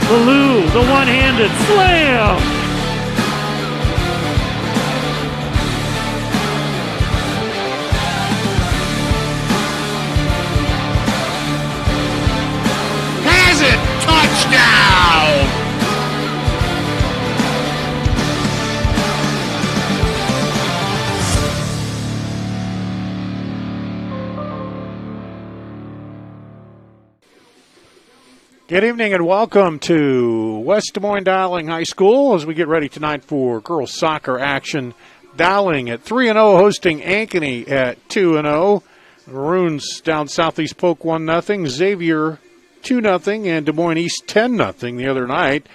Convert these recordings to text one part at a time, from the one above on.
Lou, the one-handed slam. Has it! Touchdown! Good evening and welcome to West Des Moines Dowling High School as we get ready tonight for girls soccer action. Dowling at 3-0 hosting Ankeny at 2-0. Maroons down Southeast Polk 1-0. Xavier 2-0 and Des Moines East 10-0 the other night.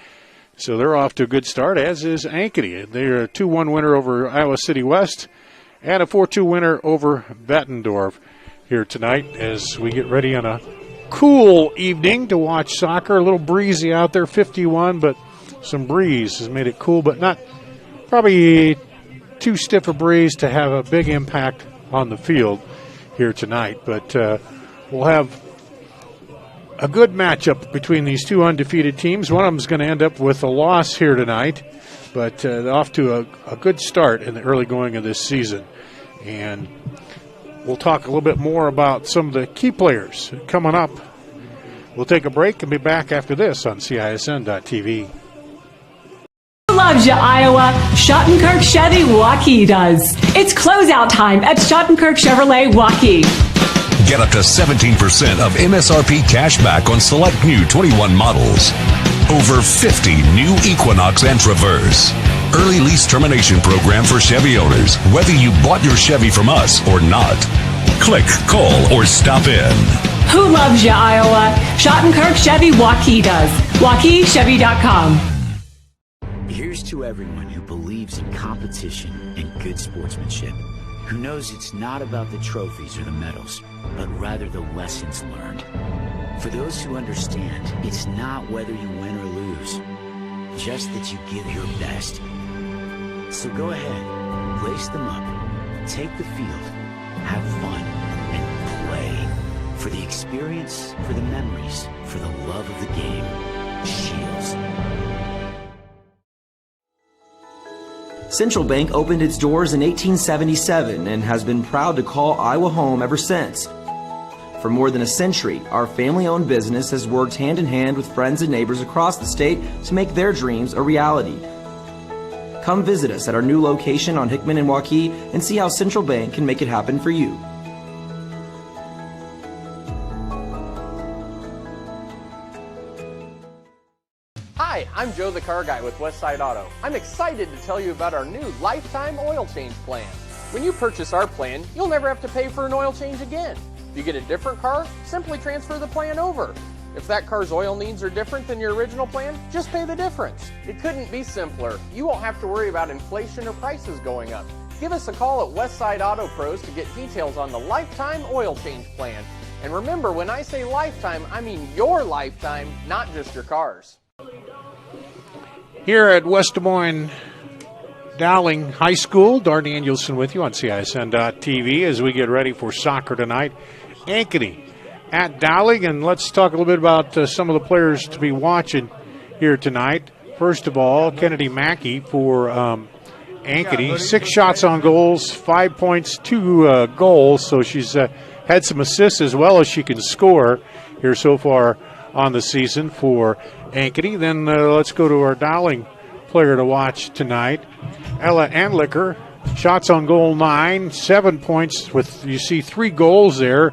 So they're off to a good start, as is Ankeny. They're a 2-1 winner over Iowa City West and a 4-2 winner over Bettendorf here tonight as we get ready on a cool evening to watch soccer. A little breezy out there, 51, but some breeze has made it cool, but not probably too stiff a breeze to have a big impact on the field here tonight. But we'll have a good matchup between these two undefeated teams. One of them is going to end up with a loss here tonight, but off to a good start in the early going of this season. And we'll talk a little bit more about some of the key players coming up. We'll take a break and be back after this on CISN.TV. Loves you, Iowa. Schottenkirk Chevy Waukee does. It's closeout time at Schottenkirk Chevrolet Waukee. Get up to 17% of MSRP cash back on select new 21 models. Over 50 new Equinox and Traverse. early lease termination program for Chevy owners, whether you bought your Chevy from us or not. Click, call, or stop in. Who loves you, Iowa? Schottenkirk Chevy Waukee does. WaukeeChevy.com. Here's to everyone who believes in competition and good sportsmanship, who knows it's not about the trophies or the medals, but rather the lessons learned. For those who understand, it's not whether you win or lose, just that you give your best. So go ahead, lace them up, take the field, have fun, and play. For the experience, for the memories, for the love of the game. Shields. Central Bank opened its doors in 1877 and has been proud to call Iowa home ever since. For more than a century, our family-owned business has worked hand-in-hand with friends and neighbors across the state to make their dreams a reality. Come visit us at our new location on Hickman and Waukee and see how Central Bank can make it happen for you. Hi, I'm Joe the Car Guy with Westside Auto. I'm excited to tell you about our new lifetime oil change plan. When you purchase our plan, you'll never have to pay for an oil change again. If you get a different car, simply transfer the plan over. If that car's oil needs are different than your original plan, just pay the difference. It couldn't be simpler. You won't have to worry about inflation or prices going up. Give us a call at Westside Auto Pros to get details on the lifetime oil change plan. And remember, when I say lifetime, I mean your lifetime, not just your car's. Here at West Des Moines Dowling High School, Dar Danielson with you on CISN.TV as we get ready for soccer tonight. Ankeny at Dowling, and let's talk a little bit about some of the players to be watching here tonight. First of all, Kennedy Mackey for Ankeny. 6 shots on goals, 5 points, 2 goals, so she's had some assists as well as she can score here so far on the season for Ankeny. Then let's go to our Dowling player to watch tonight. Ella Anlicker, shots on goal 9, 7 points with, you see, 3 goals there,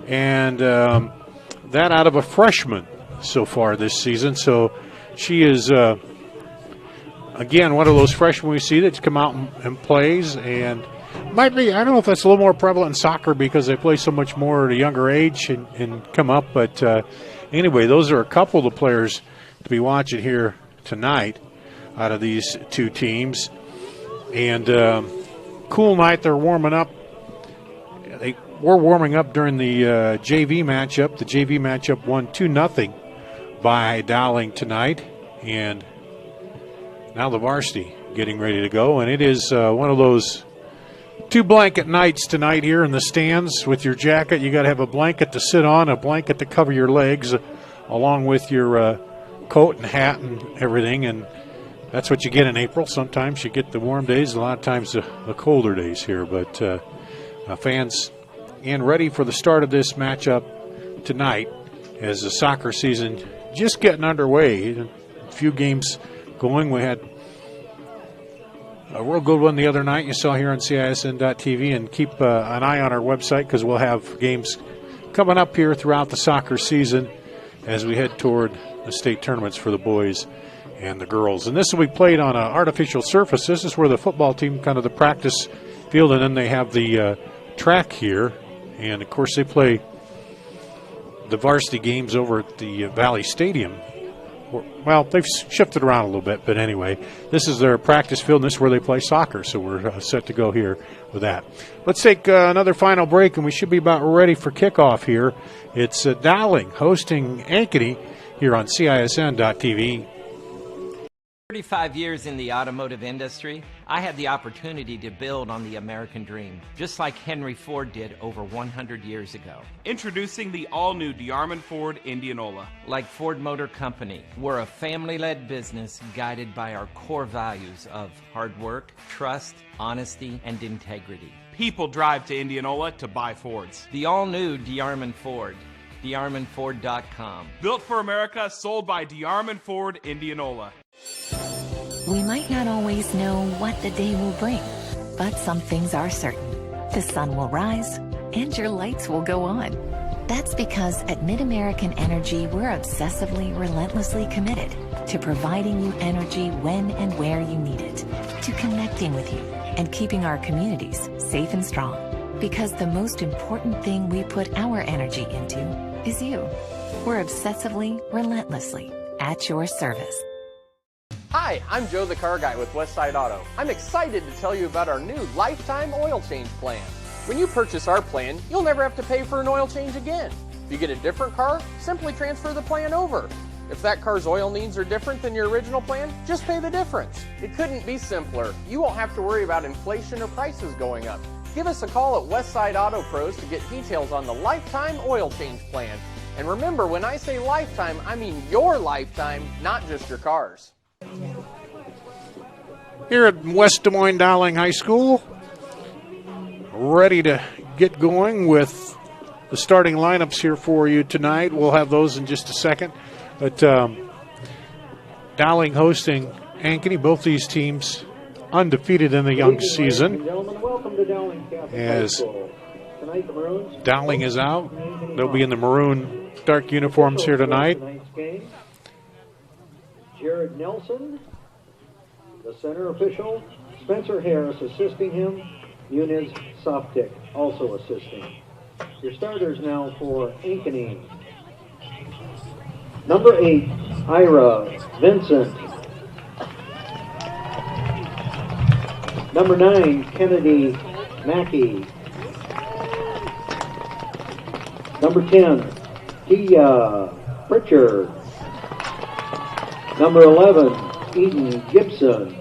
and that out of a freshman so far this season. So she is, again, one of those freshmen we see that's come out and plays, and might be, I don't know if that's a little more prevalent in soccer because they play so much more at a younger age and come up, but anyway, those are a couple of the players to be watching here tonight out of these two teams. And cool night, they're warming up. They were warming up during the JV matchup. The JV matchup won 2-0 by Dowling tonight. And now the varsity getting ready to go. And it is one of those 2 blanket nights tonight here in the stands with your jacket. You got to have a blanket to sit on, a blanket to cover your legs, along with your coat and hat and everything. And that's what you get in April. Sometimes you get the warm days, a lot of times the colder days here. But fans and ready for the start of this matchup tonight as the soccer season just getting underway. A few games going. We had a real good one the other night you saw here on CISN.TV, and keep an eye on our website because we'll have games coming up here throughout the soccer season as we head toward the state tournaments for the boys and the girls. And this will be played on an artificial surface. This is where the football team, kind of the practice field, and then they have the track here. And, of course, they play the varsity games over at the Valley Stadium. Well, they've shifted around a little bit, but anyway, this is their practice field, and this is where they play soccer, so we're set to go here with that. Let's take another final break, and we should be about ready for kickoff here. It's Dowling hosting Ankeny here on CISN.TV. 35 years in the automotive industry, I had the opportunity to build on the American dream, just like Henry Ford did over 100 years ago. Introducing the all-new DeArmond Ford Indianola. Like Ford Motor Company, we're a family-led business guided by our core values of hard work, trust, honesty, and integrity. People drive to Indianola to buy Fords. The all-new DeArmond Ford. DeArmondFord.com. Built for America, sold by DeArmond Ford Indianola. We might not always know what the day will bring, but some things are certain. The sun will rise and your lights will go on. That's because at MidAmerican Energy, we're obsessively, relentlessly committed to providing you energy when and where you need it, to connecting with you and keeping our communities safe and strong. Because the most important thing we put our energy into is you. We're obsessively, relentlessly at your service. Hi, I'm Joe the Car Guy with Westside Auto. I'm excited to tell you about our new lifetime oil change plan. When you purchase our plan, you'll never have to pay for an oil change again. If you get a different car, simply transfer the plan over. If that car's oil needs are different than your original plan, just pay the difference. It couldn't be simpler. You won't have to worry about inflation or prices going up. Give us a call at Westside Auto Pros to get details on the lifetime oil change plan. And remember, when I say lifetime, I mean your lifetime, not just your car's. Here at West Des Moines Dowling High School, ready to get going with the starting lineups here for you tonight. We'll have those in just a second. But Dowling hosting Ankeny, both these teams undefeated in the young season. As Dowling is out, they'll be in the maroon dark uniforms here tonight. Jared Nelson, the center official. Spencer Harris assisting him. Muniz Softic also assisting. Your starters now for Ankeny. Number 8, Ira Vincent. Number 9, Kennedy Mackey. Number 10, Tia Pritchard. Number 11, Eden Gibson.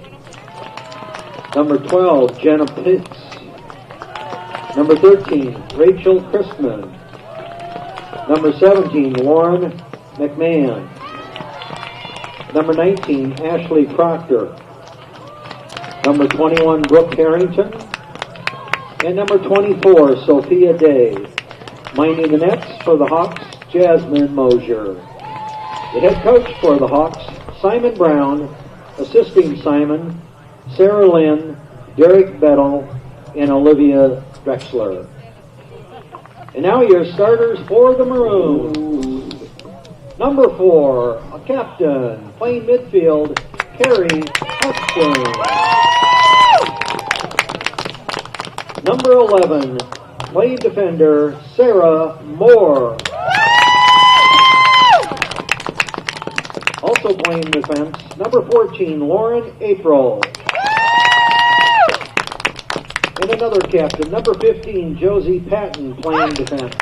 Number 12, Jenna Pitts. Number 13, Rachel Christman. Number 17, Lauren McMahon. Number 19, Ashley Proctor. Number 21, Brooke Harrington. And number 24, Sophia Day. Minding the nets for the Hawks, Jasmine Mosier. The head coach for the Hawks, Simon Brown. Assisting Simon, Sarah Lynn, Derek Bettel, and Olivia Drexler. And now your starters for the Maroons. Number 4, a captain, playing midfield, Carrie Hudson. Number 11, playing defender, Sarah Moore. Also playing defense, number 14, Lauren April. And another captain, number 15, Josie Patton, playing defense.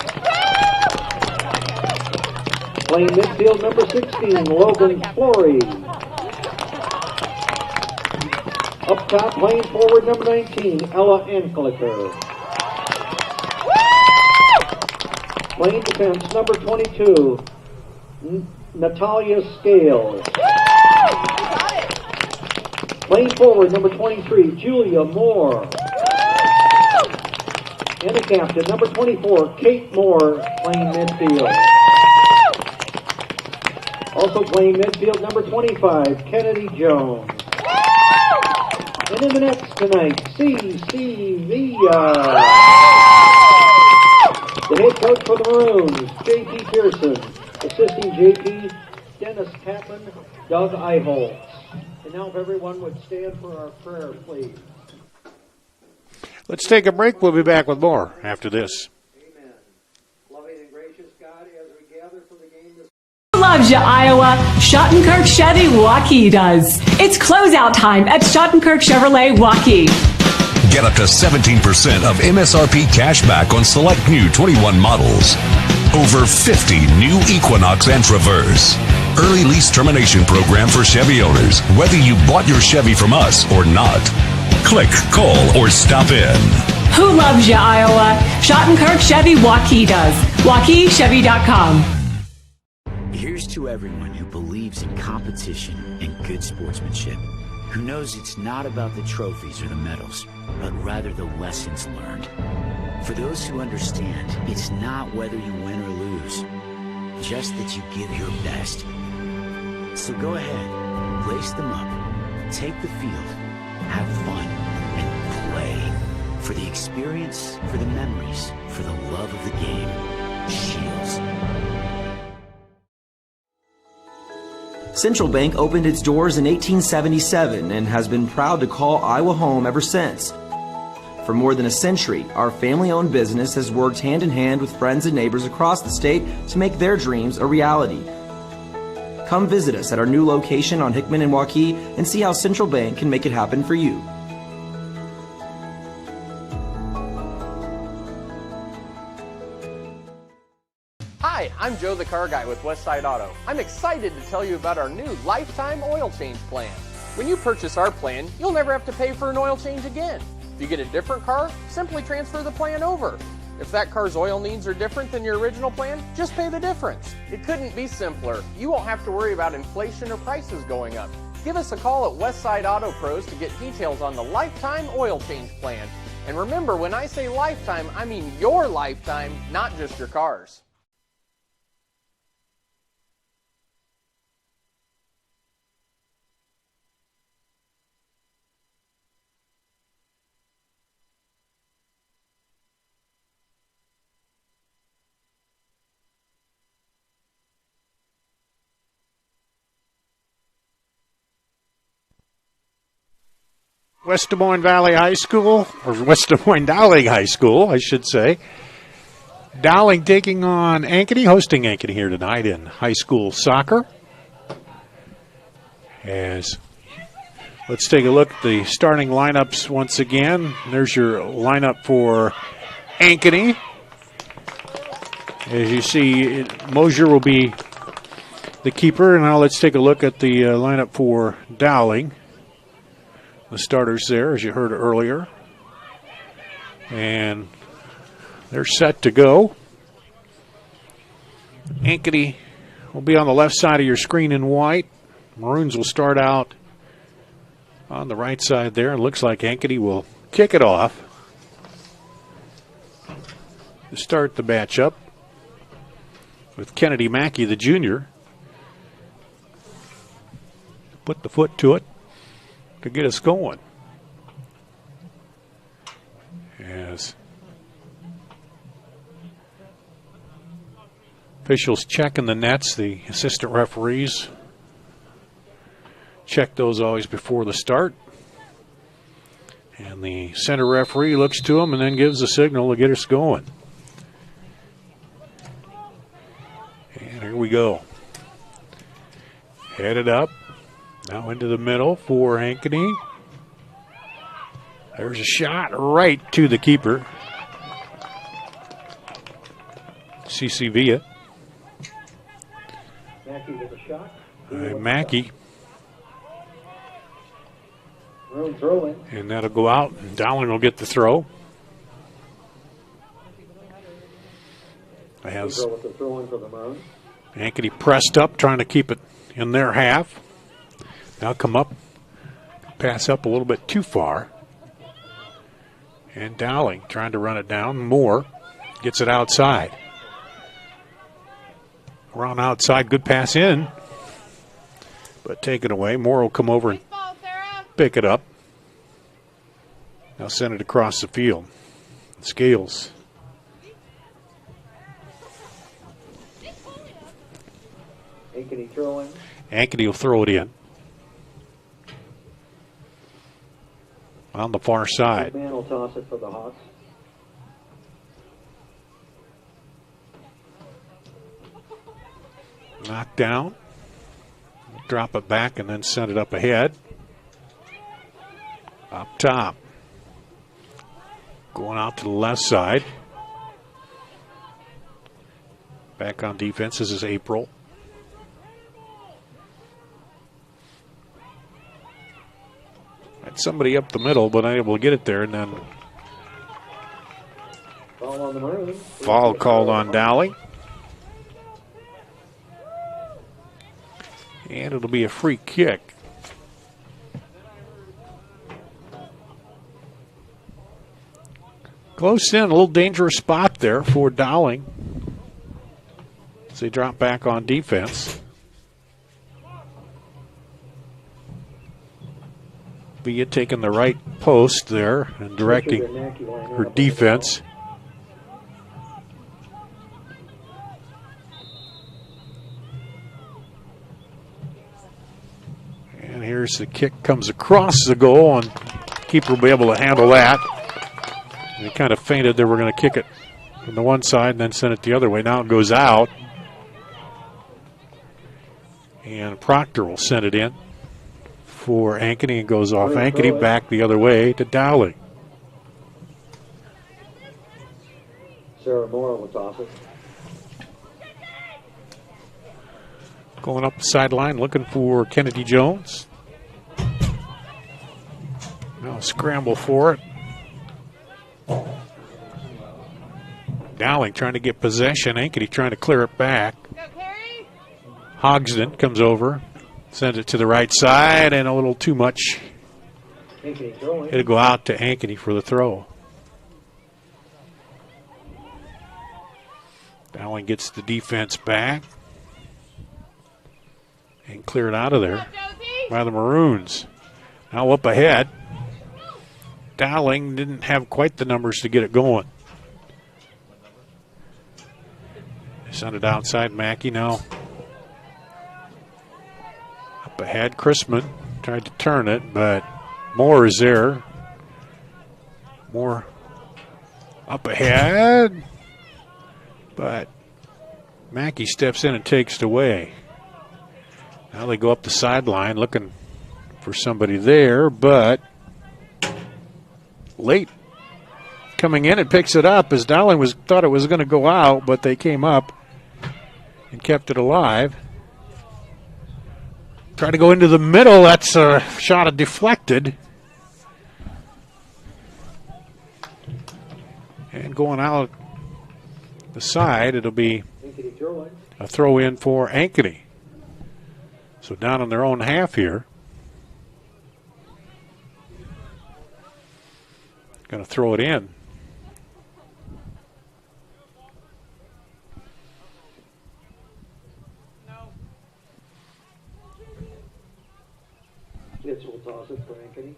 Playing midfield, number 16, Logan Flory. Up top, playing forward, number 19, Ella Anklicker. Playing defense, number 22, Natalia Scales. Playing forward, number 23, Julia Moore. And a captain, number 24, Kate Moore, playing midfield. Also playing midfield, number 25, Kennedy Jones. And in the nets tonight, C.C. Villa. The head coach for the Maroons, J.P. Pearson. Assisting J.P., Dennis Tappan, Doug Eiholtz. And now if everyone would stand for our prayer, please. Let's take a break. We'll be back with more after this. Amen. Loving and gracious God, as we gather for the game this Loves you, Iowa. Schottenkirk Chevy Waukee does. It's closeout time at Schottenkirk Chevrolet Waukee. Get up to 17% of MSRP cash back on select new 21 models. Over 50 new Equinox and Traverse. Early lease termination program for Chevy owners, whether you bought your Chevy from us or not. Click, call, or stop in. Who loves you, Iowa? Schottenkirk Chevy Waukee does. WaukeeChevy.com. Here's to everyone who believes in competition and good sportsmanship, who knows it's not about the trophies or the medals, but rather the lessons learned. For those who understand, it's not whether you win or lose, just that you give your best. So go ahead, lace them up, take the field, have fun, and play. For the experience, for the memories, for the love of the game. Shields. Central Bank opened its doors in 1877 and has been proud to call Iowa home ever since. For more than a century, our family-owned business has worked hand in hand with friends and neighbors across the state to make their dreams a reality. Come visit us at our new location on Hickman and Waukee and see how Central Bank can make it happen for you. Hi, I'm Joe the Car Guy with Westside Auto. I'm excited to tell you about our new lifetime oil change plan. When you purchase our plan, you'll never have to pay for an oil change again. If you get a different car, simply transfer the plan over. If that car's oil needs are different than your original plan, just pay the difference. It couldn't be simpler. You won't have to worry about inflation or prices going up. Give us a call at Westside Auto Pros to get details on the lifetime oil change plan. And remember, when I say lifetime, I mean your lifetime, not just your car's. West Des Moines Valley High School, or West Des Moines Dowling High School, I should say. Dowling taking on Ankeny, hosting Ankeny here tonight in high school soccer. Let's take a look at the starting lineups once again. There's your lineup for Ankeny. As you see, Mosier will be the keeper. Now let's take a look at the lineup for Dowling. The starters there, as you heard earlier. And they're set to go. Ankeny will be on the left side of your screen in white. Maroons will start out on the right side there. It looks like Ankeny will kick it off to start the matchup with Kennedy Mackey, the junior. Put the foot to it to get us going. As officials checking the nets, the assistant referees check those always before the start. And the center referee looks to them and then gives a signal to get us going. And here we go. Headed up. Now into the middle for Ankeny. There's a shot right to the keeper. CC Villa. Mackey with a shot. Mackey. Throw in. And that'll go out. And Dowling will get the throw. As With the throw in for the Maroons. Ankeny pressed up, trying to keep it in their half. Now come up, pass up a little bit too far. And Dowling trying to run it down. Moore gets it outside. Around outside, good pass in. But taken away. Moore will come over and pick it up. Now send it across the field. Scales. Ankeny throw in. Ankeny will throw it in. On the far side. Man will toss it for the Hawks. Knocked down. Drop it back and then send it up ahead. Up top. Going out to the left side. Back on defense. This is April. Had somebody up the middle, but unable to get it there, and then Foul on the Maroons. foul called on Dowling. And it'll be a free kick. Close in, a little dangerous spot there for Dowling as they drop back on defense. Villa taking the right post there and directing her defense. There's the kick, comes across the goal, and keeper will be able to handle that. And he kind of feinted they were going to kick it from the one side and then send it the other way. Now it goes out. And Proctor will send it in for Ankeny and goes off Ankeny back the other way to Dowling. Sarah Moore will toss it. Going up the sideline looking for Kennedy Jones. Now scramble for it. Dowling trying to get possession. Ankeny trying to clear it back. Hogsden comes over, sends it to the right side, and a little too much. It'll go out to Ankeny for the throw. Dowling gets the defense back and cleared out of there by the Maroons. Now up ahead. Dowling didn't have quite the numbers to get it going. Send it outside. Mackey now up ahead. Chrisman tried to turn it, but Moore is there. Moore up ahead, but Mackey steps in and takes it away. Now they go up the sideline looking for somebody there, but late coming in and picks it up as Dowling thought it was going to go out, but they came up and kept it alive. Try to go into the middle. That's a shot deflected. And going out the side, it'll be a throw in for Ankeny. So down on their own half here. Going to throw it in. Kitts will toss it for Ankeny.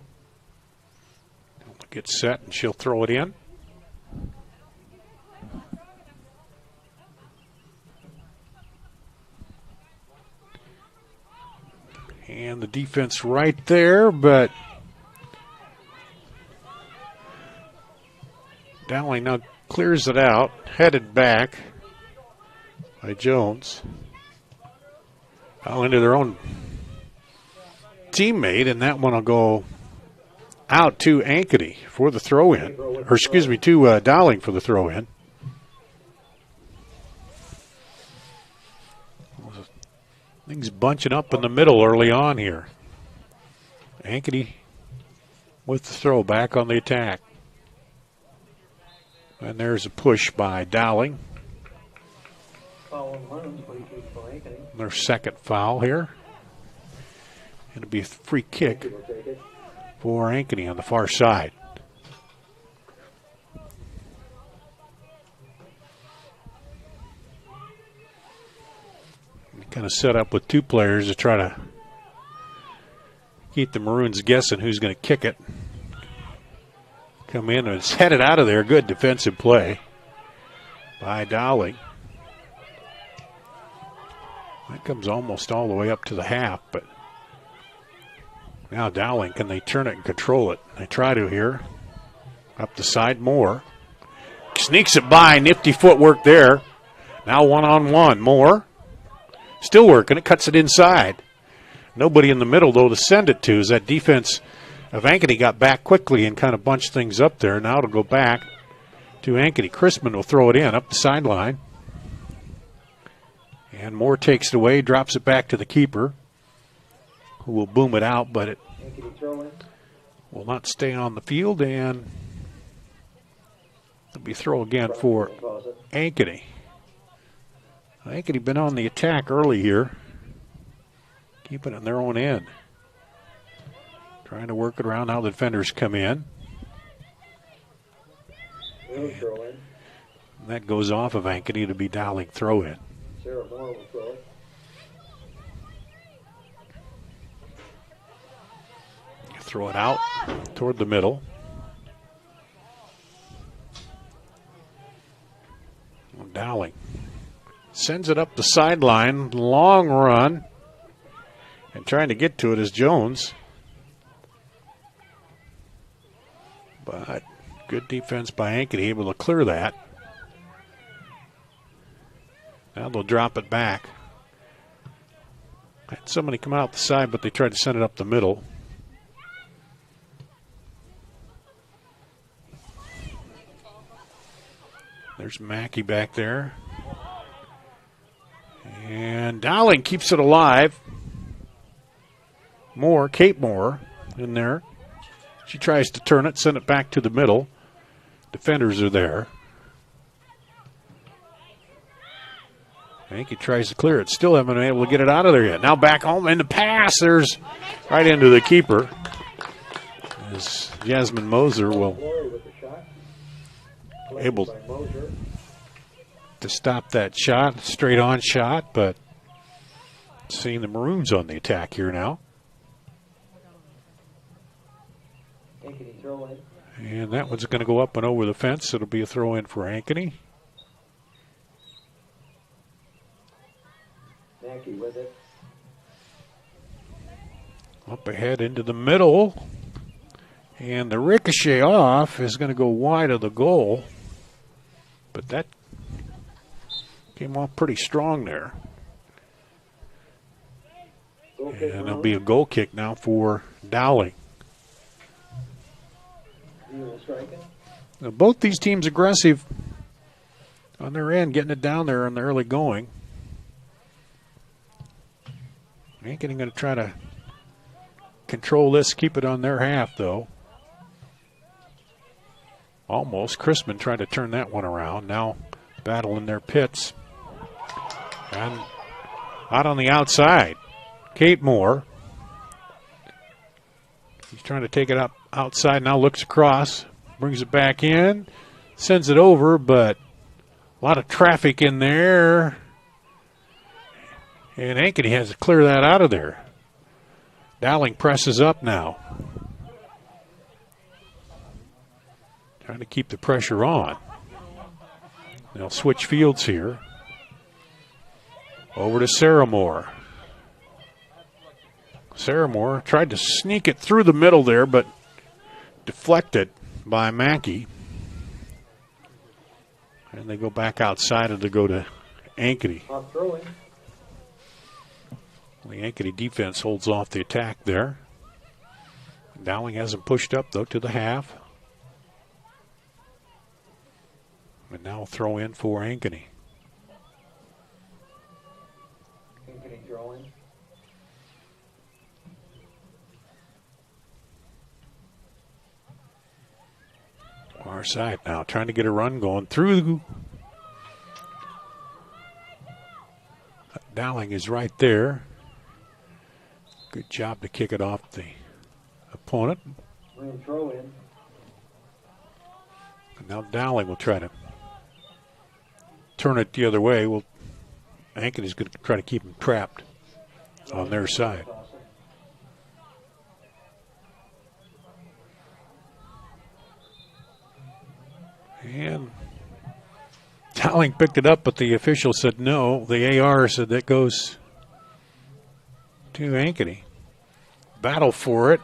Get set and she'll throw it in. And the defense right there, but Dowling now clears it out, headed back by Jones. Out into their own teammate, and that one will go out to Ankeny for the throw-in. Or excuse me, to Dowling for the throw-in. Things bunching up in the middle early on here. Ankeny with the throw back on the attack. And there's a push by Dowling. Their second foul here. It'll be a free kick for Ankeny on the far side. Kind of set up with two players to try to keep the Maroons guessing who's going to kick it. Come in and it's headed out of there. Good defensive play by Dowling. That comes almost all the way up to the half, but now Dowling, can they turn it and control it? They try to here. Up the side, Moore. Sneaks it by, nifty footwork there. Now one-on-one, Moore. Still working, it cuts it inside. Nobody in the middle, though, to send it to, as that defense of Ankeny got back quickly and kind of bunched things up there. Now it'll go back to Ankeny. Chrisman will throw it in up the sideline. And Moore takes it away, drops it back to the keeper, who will boom it out, but it will not stay on the field, and it'll be throw again for Ankeny. Ankeny been on the attack early here, keeping it in their own end. Trying to work it around. Now the defenders come in. And that goes off of Ankeny to be Dowling throw in. Sarah Moore will throw it. Throw it out toward the middle. Dowling sends it up the sideline. Long run. And trying to get to it is Jones. But good defense by Ankeny, able to clear that. Now they'll drop it back. Had somebody come out the side, but they tried to send it up the middle. There's Mackey back there. And Dowling keeps it alive. Kate Moore in there. She tries to turn it, send it back to the middle. Defenders are there. Ankeny tries to clear it. Still haven't been able to get it out of there yet. Now back home in the pass. There's right into the keeper. As Jasmine Moser will able to stop that shot, straight on shot, but seeing the Maroons on the attack here now. And that one's going to go up and over the fence. It'll be a throw in for Ankeny. Mackey with it. Up ahead into the middle. And the ricochet off is going to go wide of the goal. But that came off pretty strong there. And there'll be a goal kick now for Dowling. Now, both these teams aggressive on their end, getting it down there in the early going. Ankeny going to try to control this, keep it on their half, though. Almost. Chrisman trying to turn that one around. Now battling their pits. And out on the outside, Kate Moore. He's trying to take it up outside, now looks across, brings it back in, sends it over, but a lot of traffic in there. And Ankeny has to clear that out of there. Dowling presses up now. Trying to keep the pressure on. They'll switch fields here. Over to Sarah Moore. Sarah Moore tried to sneak it through the middle there, but deflected by Mackey. And they go back outside and they go to Ankeny. The Ankeny defense holds off the attack there. Dowling hasn't pushed up, though, to the half. And now throw in for Ankeny. Ankeny throwing. Far side now, trying to get a run going through. Dowling is right there. Good job to kick it off the opponent. Throw in. And now Dowling will try to turn it the other way. Ankeny's going to try to keep him trapped on their side. And Dowling picked it up, but the official said no. The AR said that goes to Ankeny. Battle for it.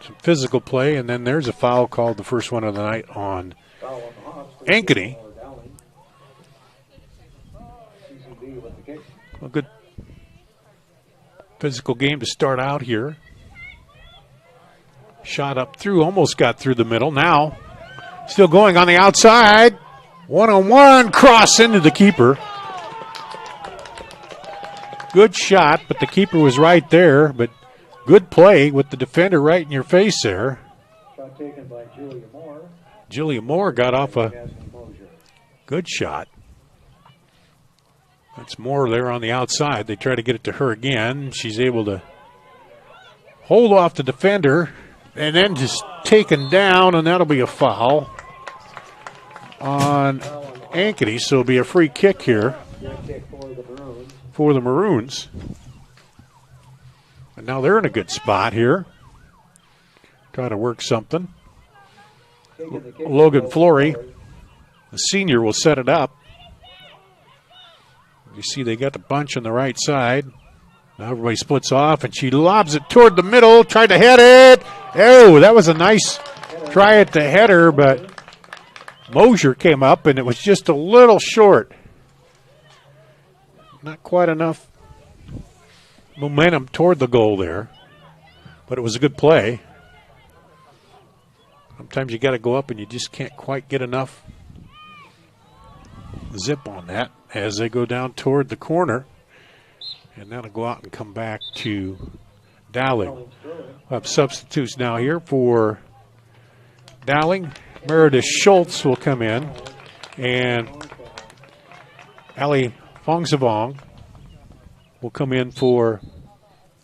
Some physical play, and then there's a foul called, the first one of the night on Ankeny. A good physical game to start out here. Shot up through, almost got through the middle. Now, still going on the outside. One-on-one, cross into the keeper. Good shot, but the keeper was right there. But good play with the defender right in your face there. Shot taken by Julia Moore. Julia Moore got off a good shot. That's Moore there on the outside. They try to get it to her again. She's able to hold off the defender and then just taken down, and that'll be a foul on Ankeny. So it'll be a free kick here for the Maroons. And now they're in a good spot here. Try to work something. Logan Flory, the senior, will set it up. You see they got the bunch on the right side. Now everybody splits off, and she lobs it toward the middle, tried to head it. Oh, that was a nice try at the header, but Mosier came up, and it was just a little short. Not quite enough momentum toward the goal there, but it was a good play. Sometimes you got to go up, and you just can't quite get enough zip on that as they go down toward the corner. And that'll go out and come back to Dowling. We'll have substitutes now here for Dowling. Meredith Schultz will come in, and Ali Fongsavong will come in for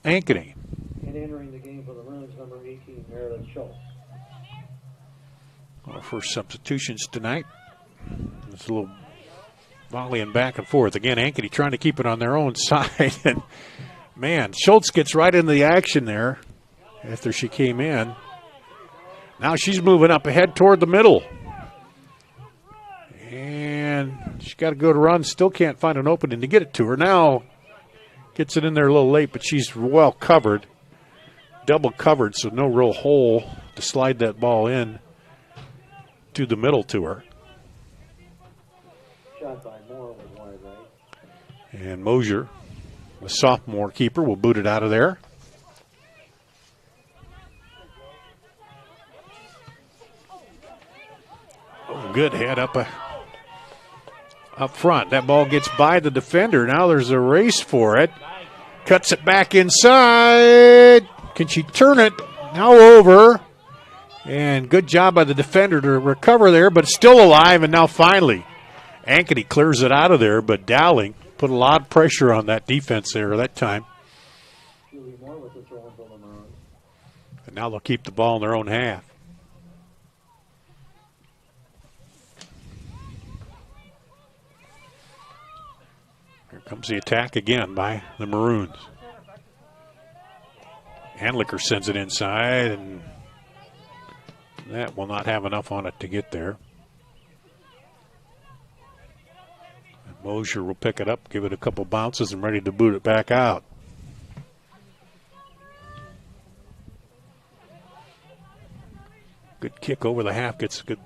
Ankeny. And entering the game for the Maroons, number 18, Meredith Schultz. Our first substitutions tonight. It's a little volleying back and forth. Again, Ankeny trying to keep it on their own side. And, man, Schultz gets right into the action there after she came in. Now she's moving up ahead toward the middle. And she's got to go to run. Still can't find an opening to get it to her. Now gets it in there a little late, but she's well covered. Double covered, so no real hole to slide that ball in to the middle to her. Shot by Moore was wide right. And Mosier, the sophomore keeper, will boot it out of there. Oh, good head up front. That ball gets by the defender. Now there's a race for it. Cuts it back inside. Can she turn it? Now over. And good job by the defender to recover there, but it's still alive. And now finally, Ankeny clears it out of there, but Dowling put a lot of pressure on that defense there that time. And now they'll keep the ball in their own half. Here comes the attack again by the Maroons. Handlicker sends it inside, and that will not have enough on it to get there. And Mosier will pick it up, give it a couple bounces, and ready to boot it back out. Good kick over the half, gets a good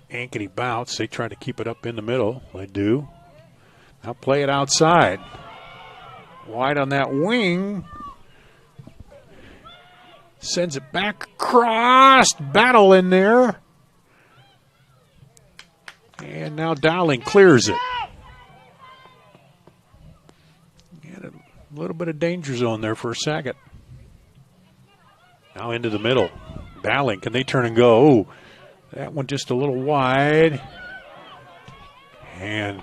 Ankeny bounce. They try to keep it up in the middle. They do. Now play it outside. Wide on that wing. Sends it back across. Battle in there. And now Dowling clears it. And a little bit of danger zone there for a second. Now into the middle. Dowling, can they turn and go? Oh, that one just a little wide. And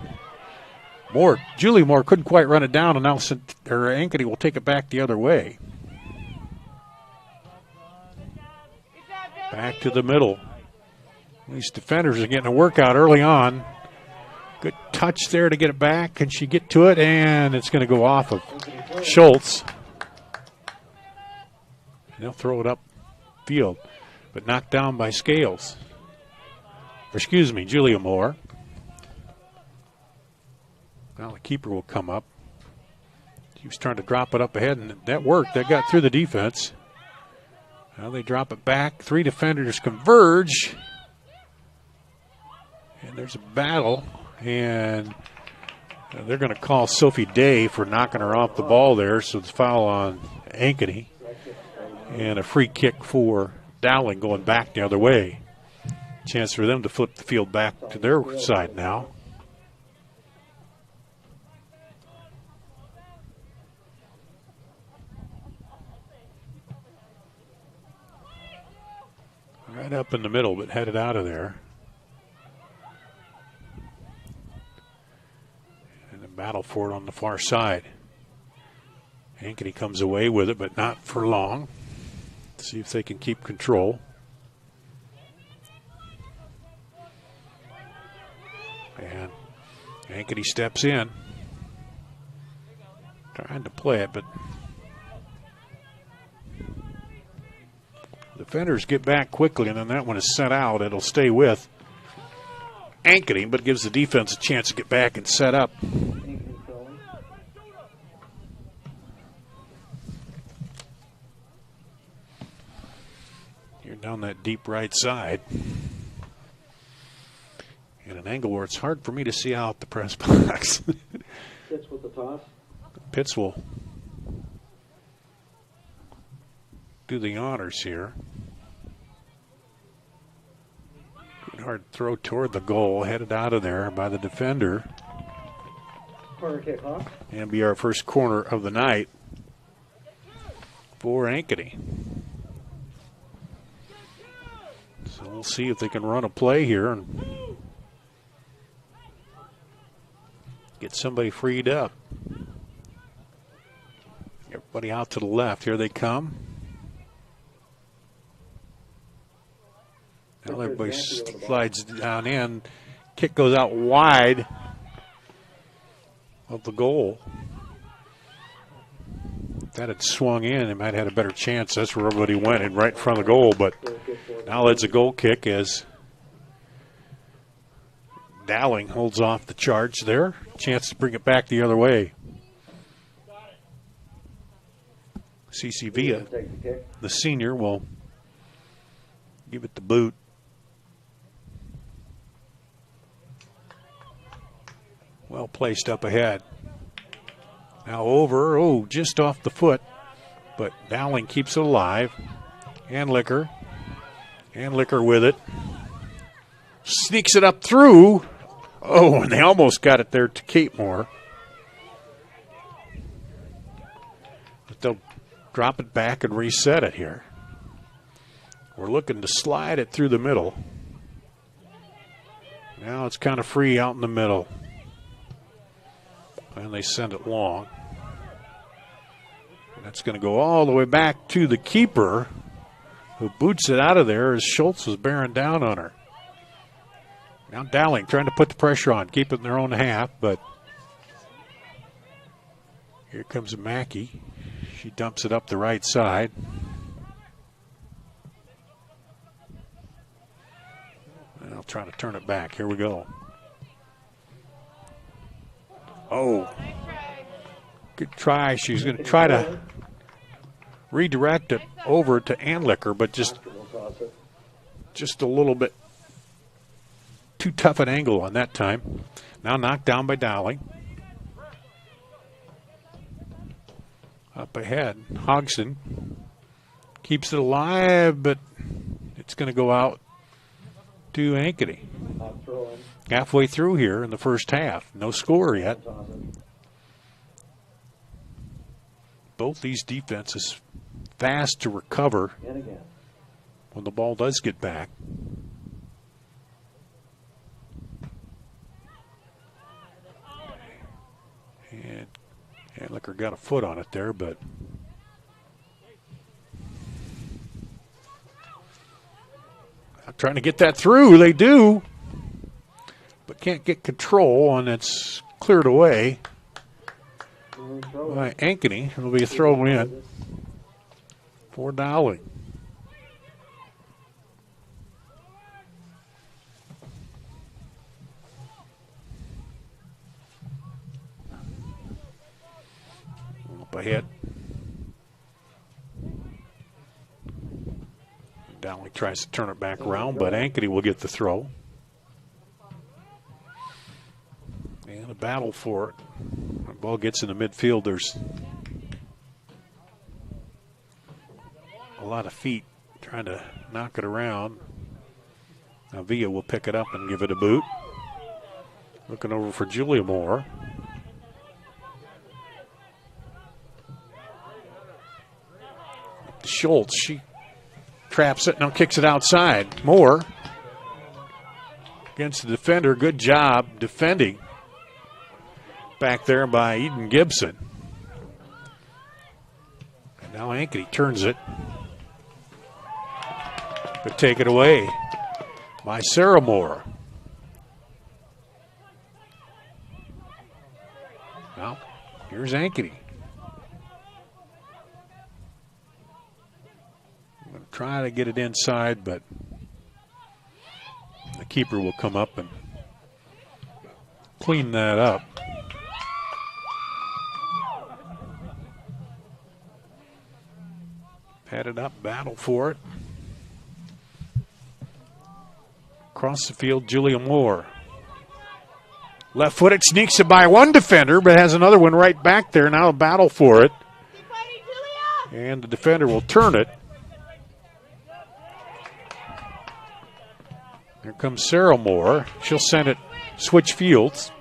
Julie Moore couldn't quite run it down, and now Ankeny will take it back the other way. Back to the middle. These defenders are getting a workout early on. Good touch there to get it back. Can she get to it? And it's going to go off of Schultz. And they'll throw it up field, but knocked down by Scales. Or excuse me, Julia Moore. Now the keeper will come up. He was trying to drop it up ahead, and that worked. That got through the defense. Now they drop it back. Three defenders converge. And there's a battle. And they're going to call Sophie Day for knocking her off the ball there. So it's foul on Ankeny. And a free kick for Dowling going back the other way. Chance for them to flip the field back to their side now. Right up in the middle, but headed out of there. And a battle for it on the far side. Ankeny comes away with it, but not for long. See if they can keep control. And Ankeny steps in. Trying to play it, but defenders get back quickly, and then that one is set out. It'll stay with Ankeny, but gives the defense a chance to get back and set up. down that deep right side. In an angle where it's hard for me to see out the press box. Pitts with the toss. Pitts will do the honors here. Good hard throw toward the goal, headed out of there by the defender. Corner kickoff. And be our first corner of the night for Ankeny. So we'll see if they can run a play here and get somebody freed up. Everybody out to the left. Here they come. Now everybody slides down in. Kick goes out wide of the goal. If that had swung in, they might have had a better chance. That's where everybody went, and right in front of the goal. But now it's a goal kick as Dowling holds off the charge there. Chance to bring it back the other way. CC Villa, the senior, will give it the boot. Well placed up ahead. Now over, just off the foot, but Dowling keeps it alive. Anlicker with it. Sneaks it up through. Oh, and they almost got it there to Capemore. But they'll drop it back and reset it here. We're looking to slide it through the middle. Now it's kind of free out in the middle. And they send it long. And that's going to go all the way back to the keeper, who boots it out of there as Schultz was bearing down on her. Now Dowling trying to put the pressure on, keep it in their own half, but here comes Mackey. She dumps it up the right side. And I'll try to turn it back. Here we go. Oh, good try. She's going to try to redirect it over to Anlicker, but just a little bit too tough an angle on that time. Now knocked down by Dowling. Up ahead, Hodgson keeps it alive, but it's going to go out to Ankeny. Halfway through here in the first half. No score yet. Both these defenses fast to recover when the ball does get back. And Anlicker got a foot on it there, but I'm trying to get that through. They do, but can't get control, and it's cleared away by Ankeny. It'll be a throw in for Dowling. Up ahead. Dowling tries to turn it back around, but Ankeny will get the throw. And a battle for it. The ball gets in the midfield. There's a lot of feet trying to knock it around. Now Villa will pick it up and give it a boot. Looking over for Julia Moore. Schultz, she traps it, now kicks it outside. Moore against the defender. Good job defending back there by Eden Gibson. And now Ankeny turns it. But take it away by Sarah Moore. Now, here's Ankeny. Try to get it inside, but the keeper will come up and clean that up. Padded up, battle for it. Across the field, Julia Moore. Left-footed, sneaks it by one defender, but has another one right back there. Now a battle for it. And the defender will turn it. Here comes Sarah Moore. She'll send it switch fields.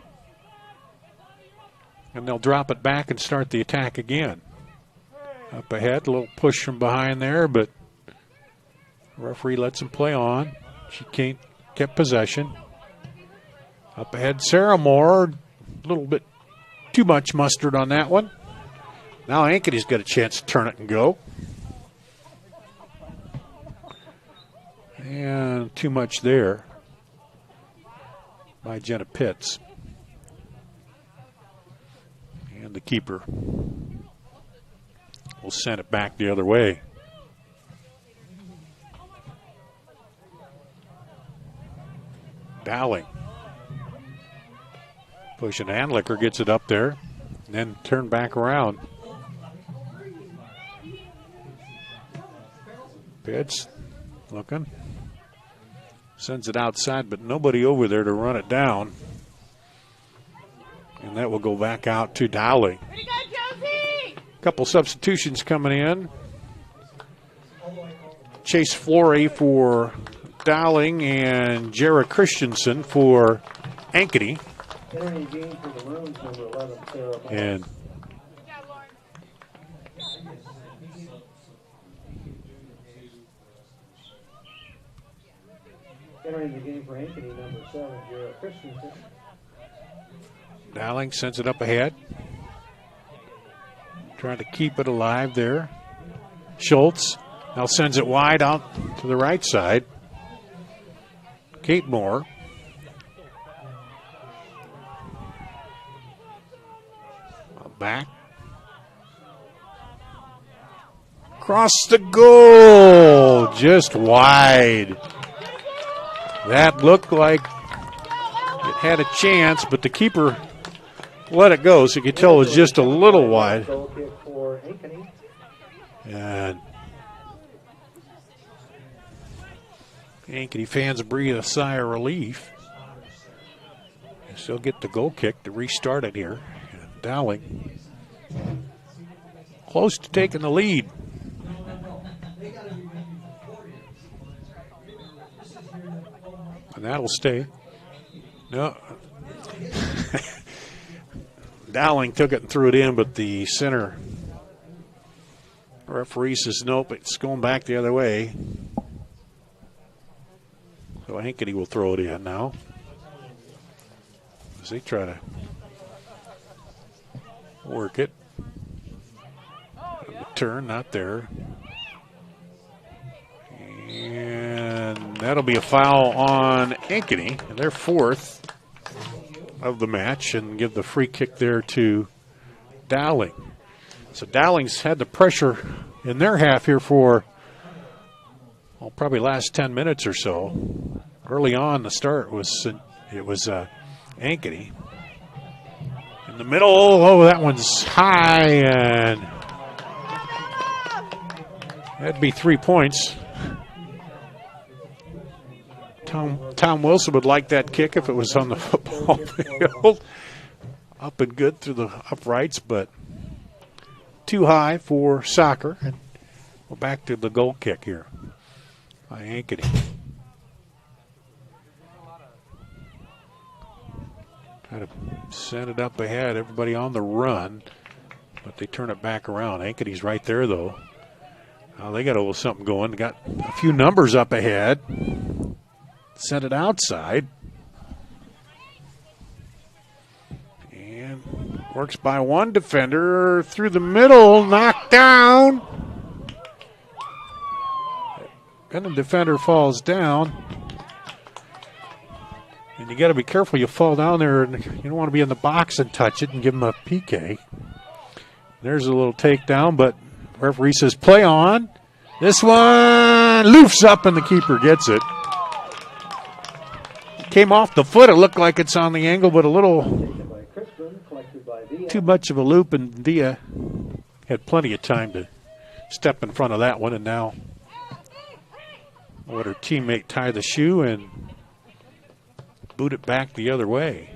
And they'll drop it back and start the attack again. Up ahead, a little push from behind there, but the referee lets him play on. She kept possession. Up ahead, Sarah Moore. A little bit too much mustard on that one. Now Ankeny's got a chance to turn it and go. And too much there by Jenna Pitts. And the keeper will send it back the other way. Dowling. Pushing Anlicker, gets it up there, and then turn back around. Pitts looking. Sends it outside, but nobody over there to run it down. And that will go back out to Dowling. A couple substitutions coming in. Chase Flory for Dowling and Jara Christensen for Ankeny. Entering the game for the Maroons, number 11, Sarah Moore. And entering the game for Ankeny, number 7, Jara Christensen. Dowling sends it up ahead. Trying to keep it alive there. Schultz now sends it wide out to the right side. Kate Moore. Back. Across the goal. Just wide. That looked like it had a chance, but the keeper let it go, so you could tell it was just a little wide. And Ankeny fans breathe a sigh of relief. Still get the goal kick to restart it here. Dowling close to taking the lead. And that'll stay. No. Dowling took it and threw it in, but the center referee says nope, it's going back the other way. So Ankeny will throw it in now as they try to work it. The turn, not there. And that'll be a foul on Ankeny, and their fourth of the match, and give the free kick there to Dowling. So Dowling's had the pressure in their half here for probably last 10 minutes or so. Early on, the start was Ankeny. In the middle, oh, that one's high, and that'd be 3 points. Tom Wilson would like that kick if it was on the football field. Up and good through the uprights, but too high for soccer. And we're back to the goal kick here by Ankeny. Try to send it up ahead, everybody on the run, but they turn it back around. Ankeny's right there, though. Now they got a little something going. Got a few numbers up ahead. Sent it outside. And works by one defender through the middle, knocked down. And the defender falls down. And you got to be careful. You fall down there, and you don't want to be in the box and touch it and give him a PK. There's a little takedown, but referee says play on. This one loofs up, and the keeper gets it. Came off the foot. It looked like it's on the angle, but a little too much of a loop, and Dia had plenty of time to step in front of that one, and now let her teammate tie the shoe, and boot it back the other way.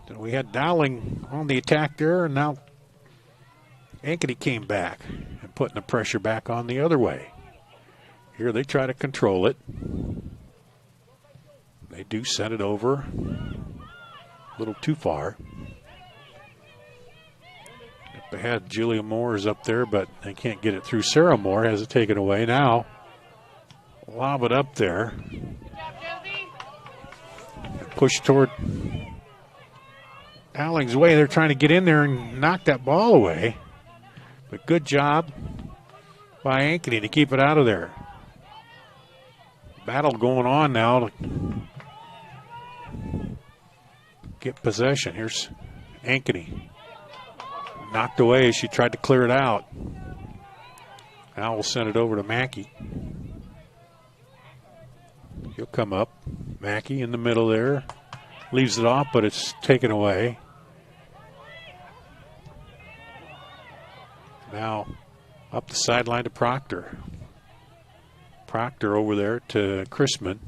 So we had Dowling on the attack there, and now Ankeny came back and putting the pressure back on the other way. Here they try to control it. They do send it over a little too far. Up ahead, Julia Moore is up there, but they can't get it through. Sarah Moore has it taken away now. Lob it up there. Push toward Dowling's way. They're trying to get in there and knock that ball away. But good job by Ankeny to keep it out of there. Battle going on now to get possession. Here's Ankeny. Knocked away as she tried to clear it out. Now we'll send it over to Mackey. He'll come up. Mackey in the middle there. Leaves it off, but it's taken away. Now up the sideline to Proctor. Proctor over there to Chrisman.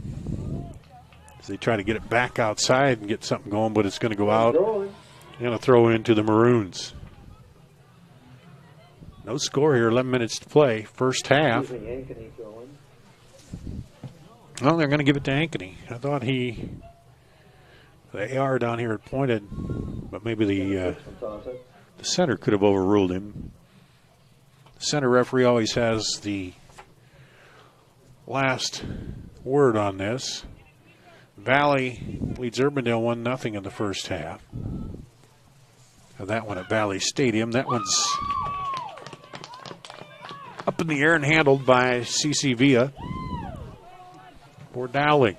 As they try to get it back outside and get something going, but it's going to go out. And a throw into the Maroons. No score here, 11 minutes to play. First half. Well, they're going to give it to Ankeny. I thought the AR down here had pointed, but maybe the center could have overruled him. The center referee always has the last word on this. Valley leads Urbandale 1-0 in the first half. Now that one at Valley Stadium. That one's up in the air and handled by CC Villa for Dowling.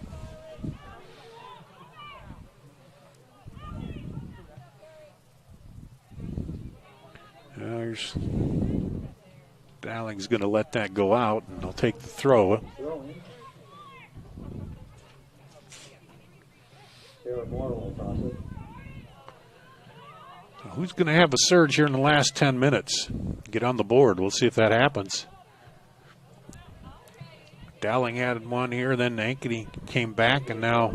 There's Dowling's going to let that go out, and they'll take the throw. Who's going to have a surge here in the last 10 minutes? Get on the board. We'll see if that happens. Dowling added one here, then Ankeny came back, and now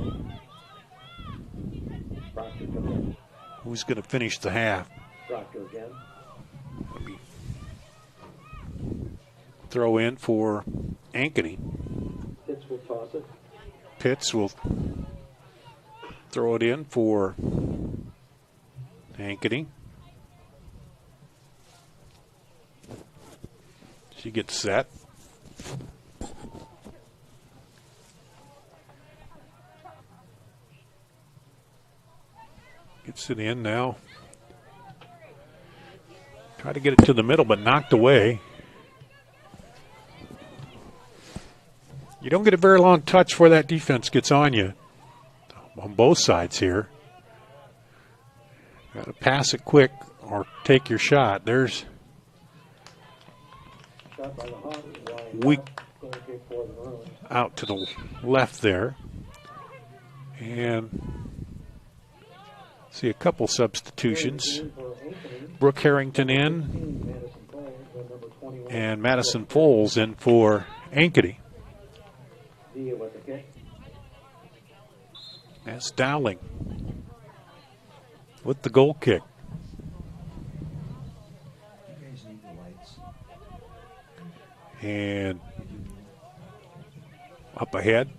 who's going to finish the half? Throw in for Ankeny. Pitts will throw it in for Ankeny. She gets set. Gets it in now. Try to get it to the middle, but knocked away. You don't get a very long touch before that defense gets on you on both sides here. Got to pass it quick or take your shot. There's weak out to the left there. And see a couple substitutions. Brooke Harrington in and Madison Foles in for Ankeny. That's Dowling with the goal kick. And up ahead.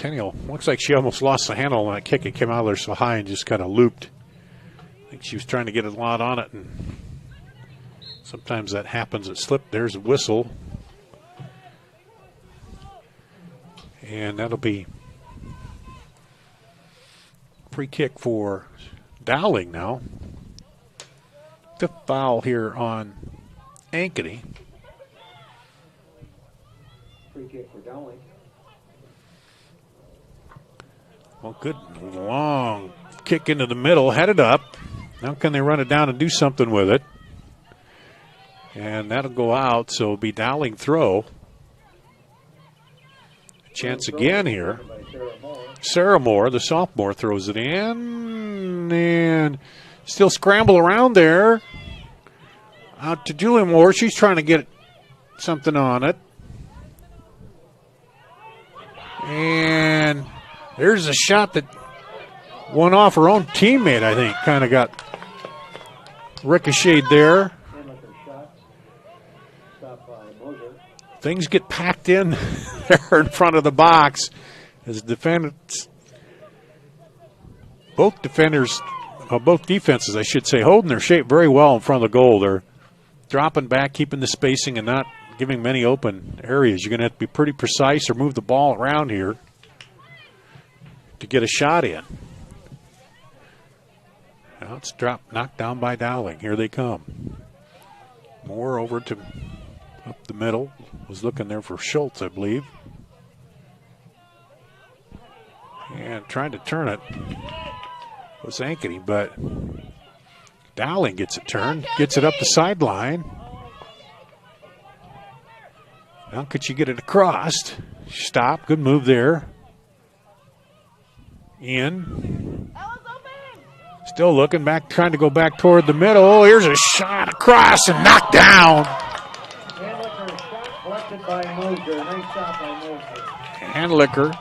Centennial looks like she almost lost the handle on that kick. It came out of there so high and just kind of looped. I think she was trying to get a lot on it, and sometimes that happens. It slipped. There's a whistle. And that'll be free kick for Dowling now. Fifth foul here on Ankeny. Free kick for Dowling. Well, good long kick into the middle, headed up. Now can they run it down and do something with it? And that'll go out, so it'll be Dowling throw. Chance again here. Sarah Moore, the sophomore, throws it in. And Still scramble around there. Out to Julie Moore. She's trying to get something on it. And there's a shot that went off her own teammate, I think. Kind of got ricocheted there. Things get packed in there in front of the box as defenders, both defenders, both defenses, I should say, holding their shape very well in front of the goal. They're dropping back, keeping the spacing, and not giving many open areas. You're going to have to be pretty precise or move the ball around here to get a shot in. Now it's knocked down by Dowling. Here they come. Moore over to up the middle. Was looking there for Schultz, I believe. And trying to turn it was Ankeny, but Dowling gets it turned, gets it up the sideline. Now could she get it across? Stop, good move there. In. Still looking back, trying to go back toward the middle. Here's a shot across and knocked down. By Mosier. Nice shot by Mosier. Handlicker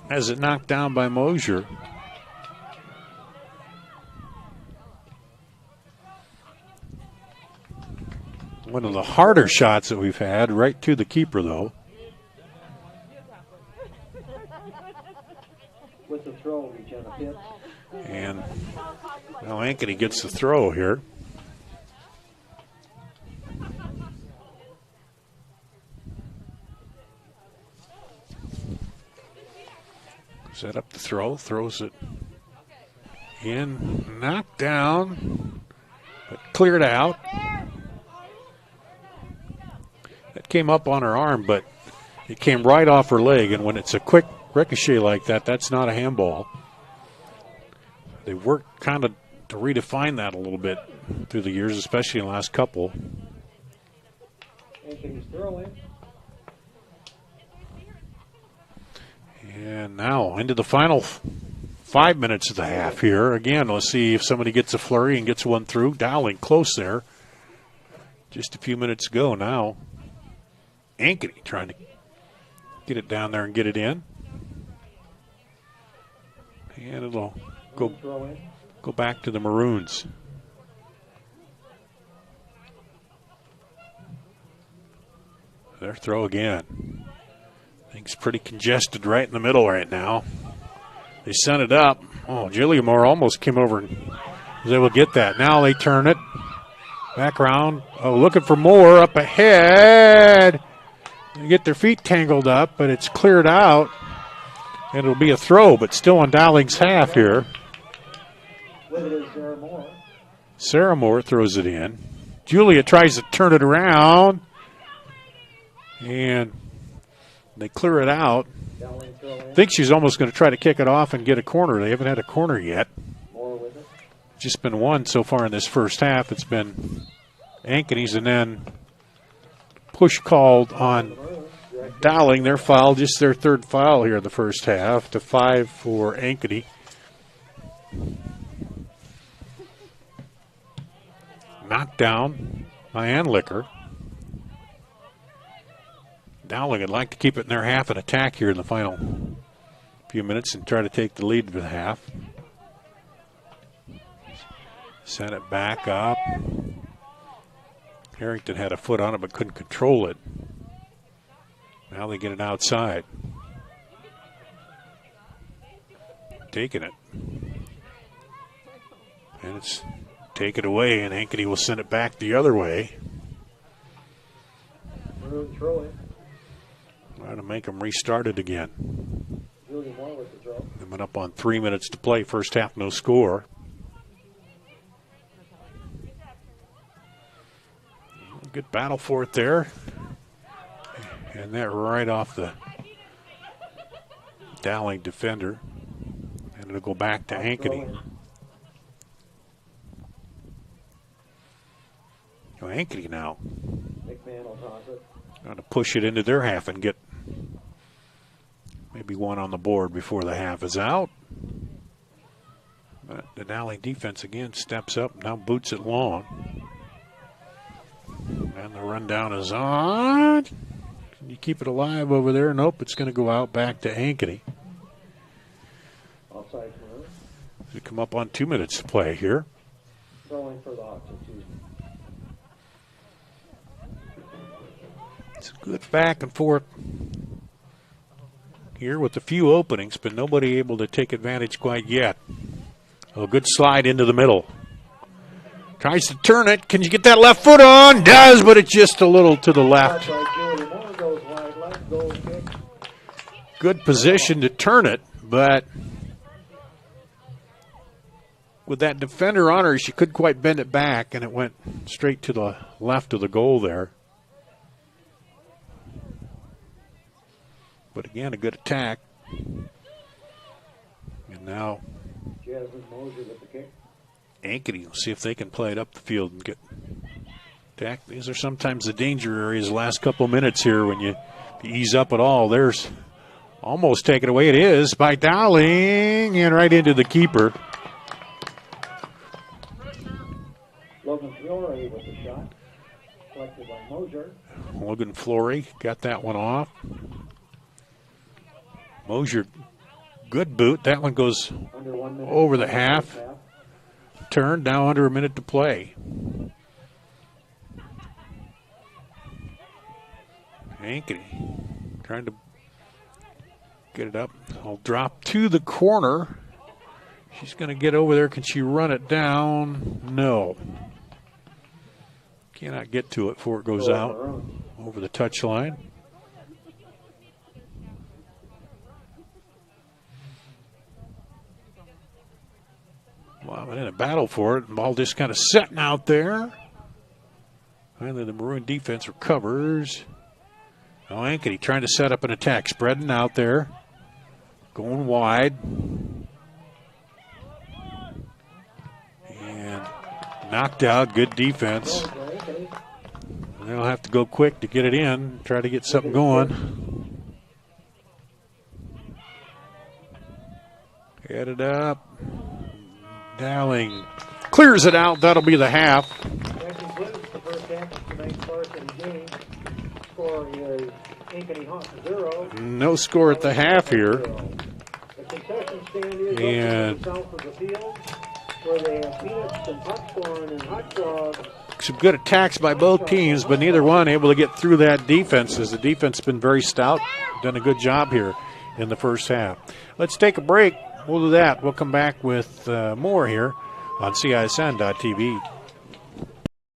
has it knocked down by Mosier. One of the harder shots that we've had, right to the keeper, though. With the throw, Regina Pitts. And now Ankeny gets the throw here. Set up the throw, throws it in, knocked down, but cleared out. That came up on her arm, but it came right off her leg, and when it's a quick ricochet like that, that's not a handball. They worked kind of to redefine that a little bit through the years, especially in the last couple. Ankeny's throwing. And now into the final 5 minutes of the half here. Again, let's see if somebody gets a flurry and gets one through. Dowling close there. Just a few minutes ago now. Ankeny trying to get it down there and get it in. And it'll go back to the Maroons. Their throw again. Things pretty congested right in the middle right now. They sent it up. Oh, Gilliamore almost came over and was able to get that. Now they turn it back around. Oh, looking for more up ahead. They get their feet tangled up, but it's cleared out. And it'll be a throw, but still on Dowling's half here. With it is Sarah Moore. Sarah Moore throws it in. Julia tries to turn it around. And they clear it out. I think she's almost going to try to kick it off and get a corner. They haven't had a corner yet. Just been one so far in this first half. It's been Ankeny's, and then push called on Dowling. Their foul, just their third foul here in the first half, to 5 for Ankeny. Knocked down by Anlicker. Dowling would like to keep it in their half and attack here in the final few minutes and try to take the lead for the half. Sent it back up. Harrington had a foot on it but couldn't control it. Now they get it outside. Taking it. And it's taken away, and Ankeny will send it back the other way. Trying to make them restart it again. They went up on 3 minutes to play. First half, no score. Good battle for it there. And that right off the Dowling defender. And it'll go back to Ankeny. Ankeny now. Trying to push it into their half and get Maybe one on the board before the half is out. But the Dowling defense again steps up, now boots it long. And the rundown is on. Can you keep it alive over there? Nope, it's going to go out back to Ankeny. Offside move. We come up on 2 minutes to play here. Throwing for the Hawks, excuse me. It's a good back and forth here with a few openings, but nobody able to take advantage quite yet. A good slide into the middle. Tries to turn it. Can you get that left foot on? Does, but it's just a little to the left. Good position to turn it, but with that defender on her, she couldn't quite bend it back, and it went straight to the left of the goal there. But again, a good attack. And now Ankeny will see if they can play it up the field and get attacked. These are sometimes the danger areas the last couple of minutes here when you ease up at all. There's almost taken away. It is by Dowling and right into the keeper. Logan Fiore with the shot. Collected by Mosier. Logan Flory got that one off. Mosier, good boot. That one goes over the half. Turn, now under a minute to play. Ankeny trying to get it up. I'll drop to the corner. She's going to get over there. Can she run it down? No. Cannot get to it before it goes out over the touchline. Wow, but in a battle for it. Ball just kind of sitting out there. Finally, the Maroon defense recovers. Now Ankeny trying to set up an attack. Spreading out there. Going wide. And knocked out. Good defense. They'll have to go quick to get it in. Try to get something going. Headed up. Dowling clears it out. That'll be the half. That concludes the first half of tonight's varsity game. Score is Ankeny Hawks 0. No score at the half here. The concession stand is and south of the field, where they have peanuts and popcorn and hot dogs. some good attacks by both teams, but neither one able to get through that defense, as the defense has been very stout. Done a good job here in the first half. Let's take a break. We'll do that. We'll come back with more here on CISN.TV.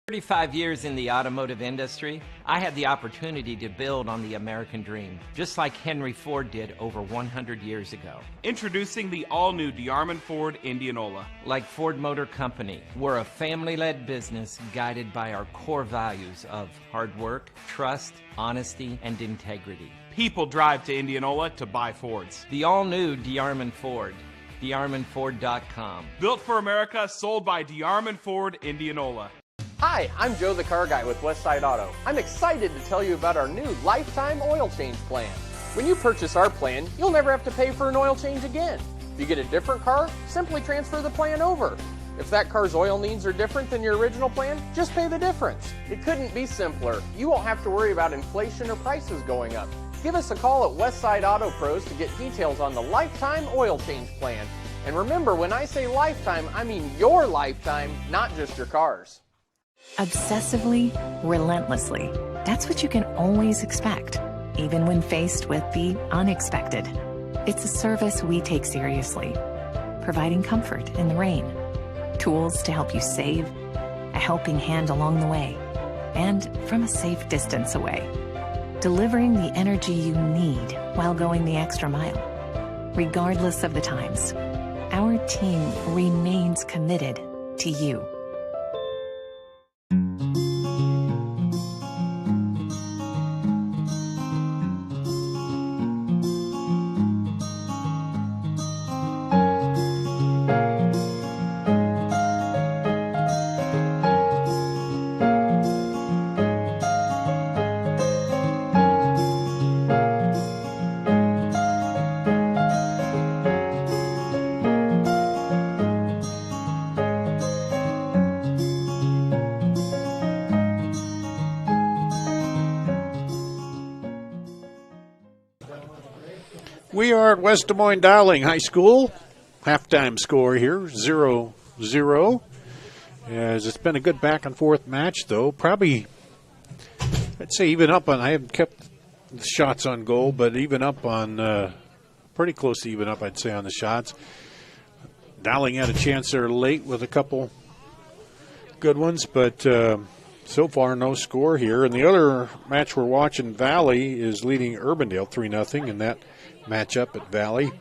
35 years in the automotive industry, I had the opportunity to build on the American dream, just like Henry Ford did over 100 years ago. Introducing the all-new DeArmond Ford Indianola. Like Ford Motor Company, we're a family-led business guided by our core values of hard work, trust, honesty, and integrity. People drive to Indianola to buy Fords. The all-new DeArmond Ford, DeArmondFord.com. Built for America, sold by DeArmond Ford Indianola. Hi, I'm Joe the Car Guy with Westside Auto. I'm excited to tell you about our new lifetime oil change plan. When you purchase our plan, you'll never have to pay for an oil change again. If you get a different car, simply transfer the plan over. If that car's oil needs are different than your original plan, just pay the difference. It couldn't be simpler. You won't have to worry about inflation or prices going up. Give us a call at Westside Auto Pros to get details on the lifetime oil change plan. And remember, when I say lifetime, I mean your lifetime, not just your car's. Obsessively, relentlessly. That's what you can always expect, even when faced with the unexpected. It's a service we take seriously, providing comfort in the rain, tools to help you save, a helping hand along the way, and from a safe distance away, delivering the energy you need while going the extra mile. Regardless of the times, our team remains committed to you. We are at West Des Moines Dowling High School. Halftime score here, 0-0. As it's been a good back-and-forth match, though. Probably, I'd say even up on, I haven't kept the shots on goal, but even up on, pretty close to even up, I'd say, on the shots. Dowling had a chance there late with a couple good ones, but so far no score here. And the other match we're watching, Valley is leading Urbandale 3-0 in that matchup at Valley.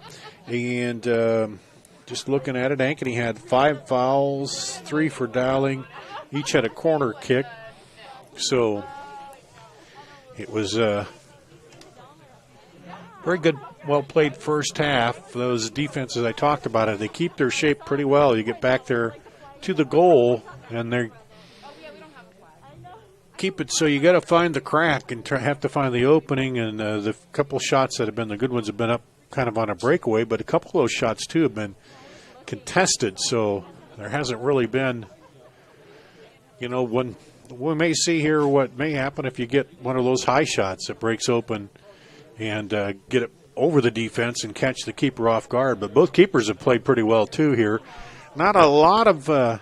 And just looking at it, Ankeny had 5 fouls, 3 for Dowling. Each had a corner kick. So it was very good, well-played first half. Those defenses I talked about, they keep their shape pretty well. You get back there to the goal, and they keep it so you got to find the crack and have to find the opening. And the couple shots that have been the good ones have been up kind of on a breakaway, but a couple of those shots, too, have been contested. So there hasn't really been, when we may see here what may happen if you get one of those high shots that breaks open and get it over the defense and catch the keeper off guard. But both keepers have played pretty well, too, here. Not a lot of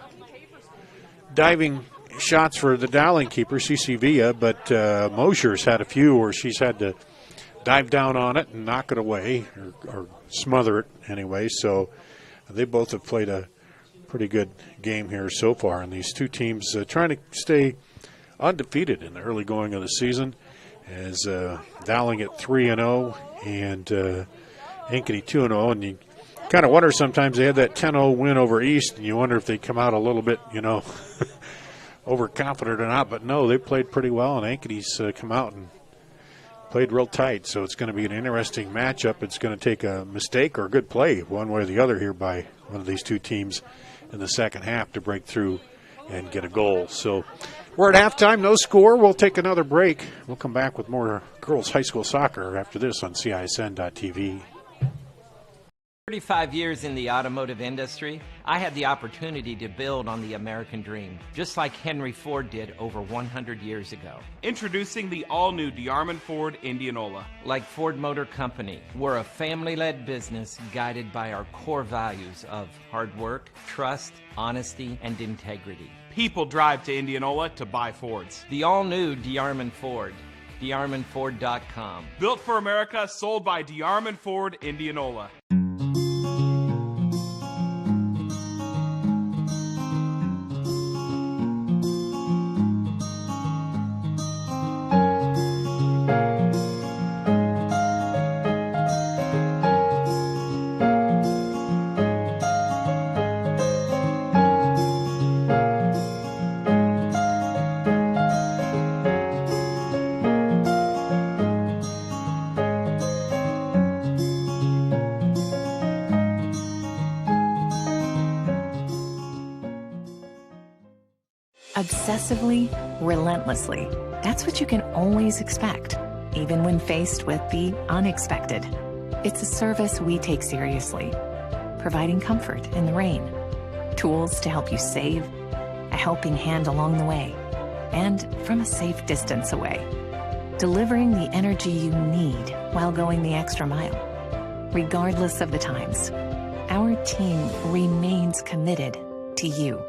diving shots for the Dowling keeper, CC Villa, but Mosher's had a few where she's had to dive down on it and knock it away or smother it anyway. So they both have played a pretty good game here so far. And these two teams trying to stay undefeated in the early going of the season, as Dowling at 3-0 and Ankeny 2-0. And you kind of wonder sometimes, they had that 10-0 win over East, and you wonder if they come out a little bit, overconfident or not. But no, they played pretty well, and Ankeny's come out and played real tight. So it's going to be an interesting matchup. It's going to take a mistake or a good play one way or the other here by one of these two teams in the second half to break through and get a goal. So we're at halftime, no score. We'll take another break. We'll come back with more girls high school soccer after this on CISN.TV. 35 years in the automotive industry, I had the opportunity to build on the American dream, just like Henry Ford did over 100 years ago. Introducing the all-new DeArmond Ford Indianola. Like Ford Motor Company, we're a family-led business guided by our core values of hard work, trust, honesty, and integrity. People drive to Indianola to buy Fords. The all-new DeArmond Ford. DeArmondFord.com. Built for America, sold by DeArmond Ford Indianola. Obsessively, relentlessly. That's what you can always expect, even when faced with the unexpected. It's a service we take seriously, providing comfort in the rain, tools to help you save, a helping hand along the way, and from a safe distance away, delivering the energy you need while going the extra mile. Regardless of the times, our team remains committed to you.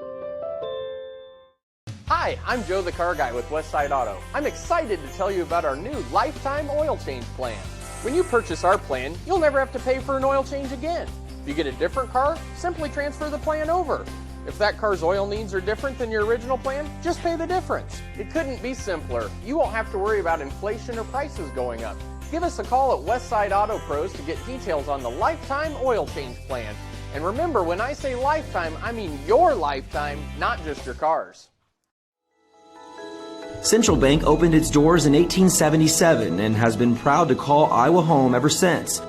Hi, I'm Joe the Car Guy with Westside Auto. I'm excited to tell you about our new lifetime oil change plan. When you purchase our plan, you'll never have to pay for an oil change again. If you get a different car, simply transfer the plan over. If that car's oil needs are different than your original plan, just pay the difference. It couldn't be simpler. You won't have to worry about inflation or prices going up. Give us a call at Westside Auto Pros to get details on the lifetime oil change plan. And remember, when I say lifetime, I mean your lifetime, not just your car's. Central Bank opened its doors in 1877 and has been proud to call Iowa home ever since.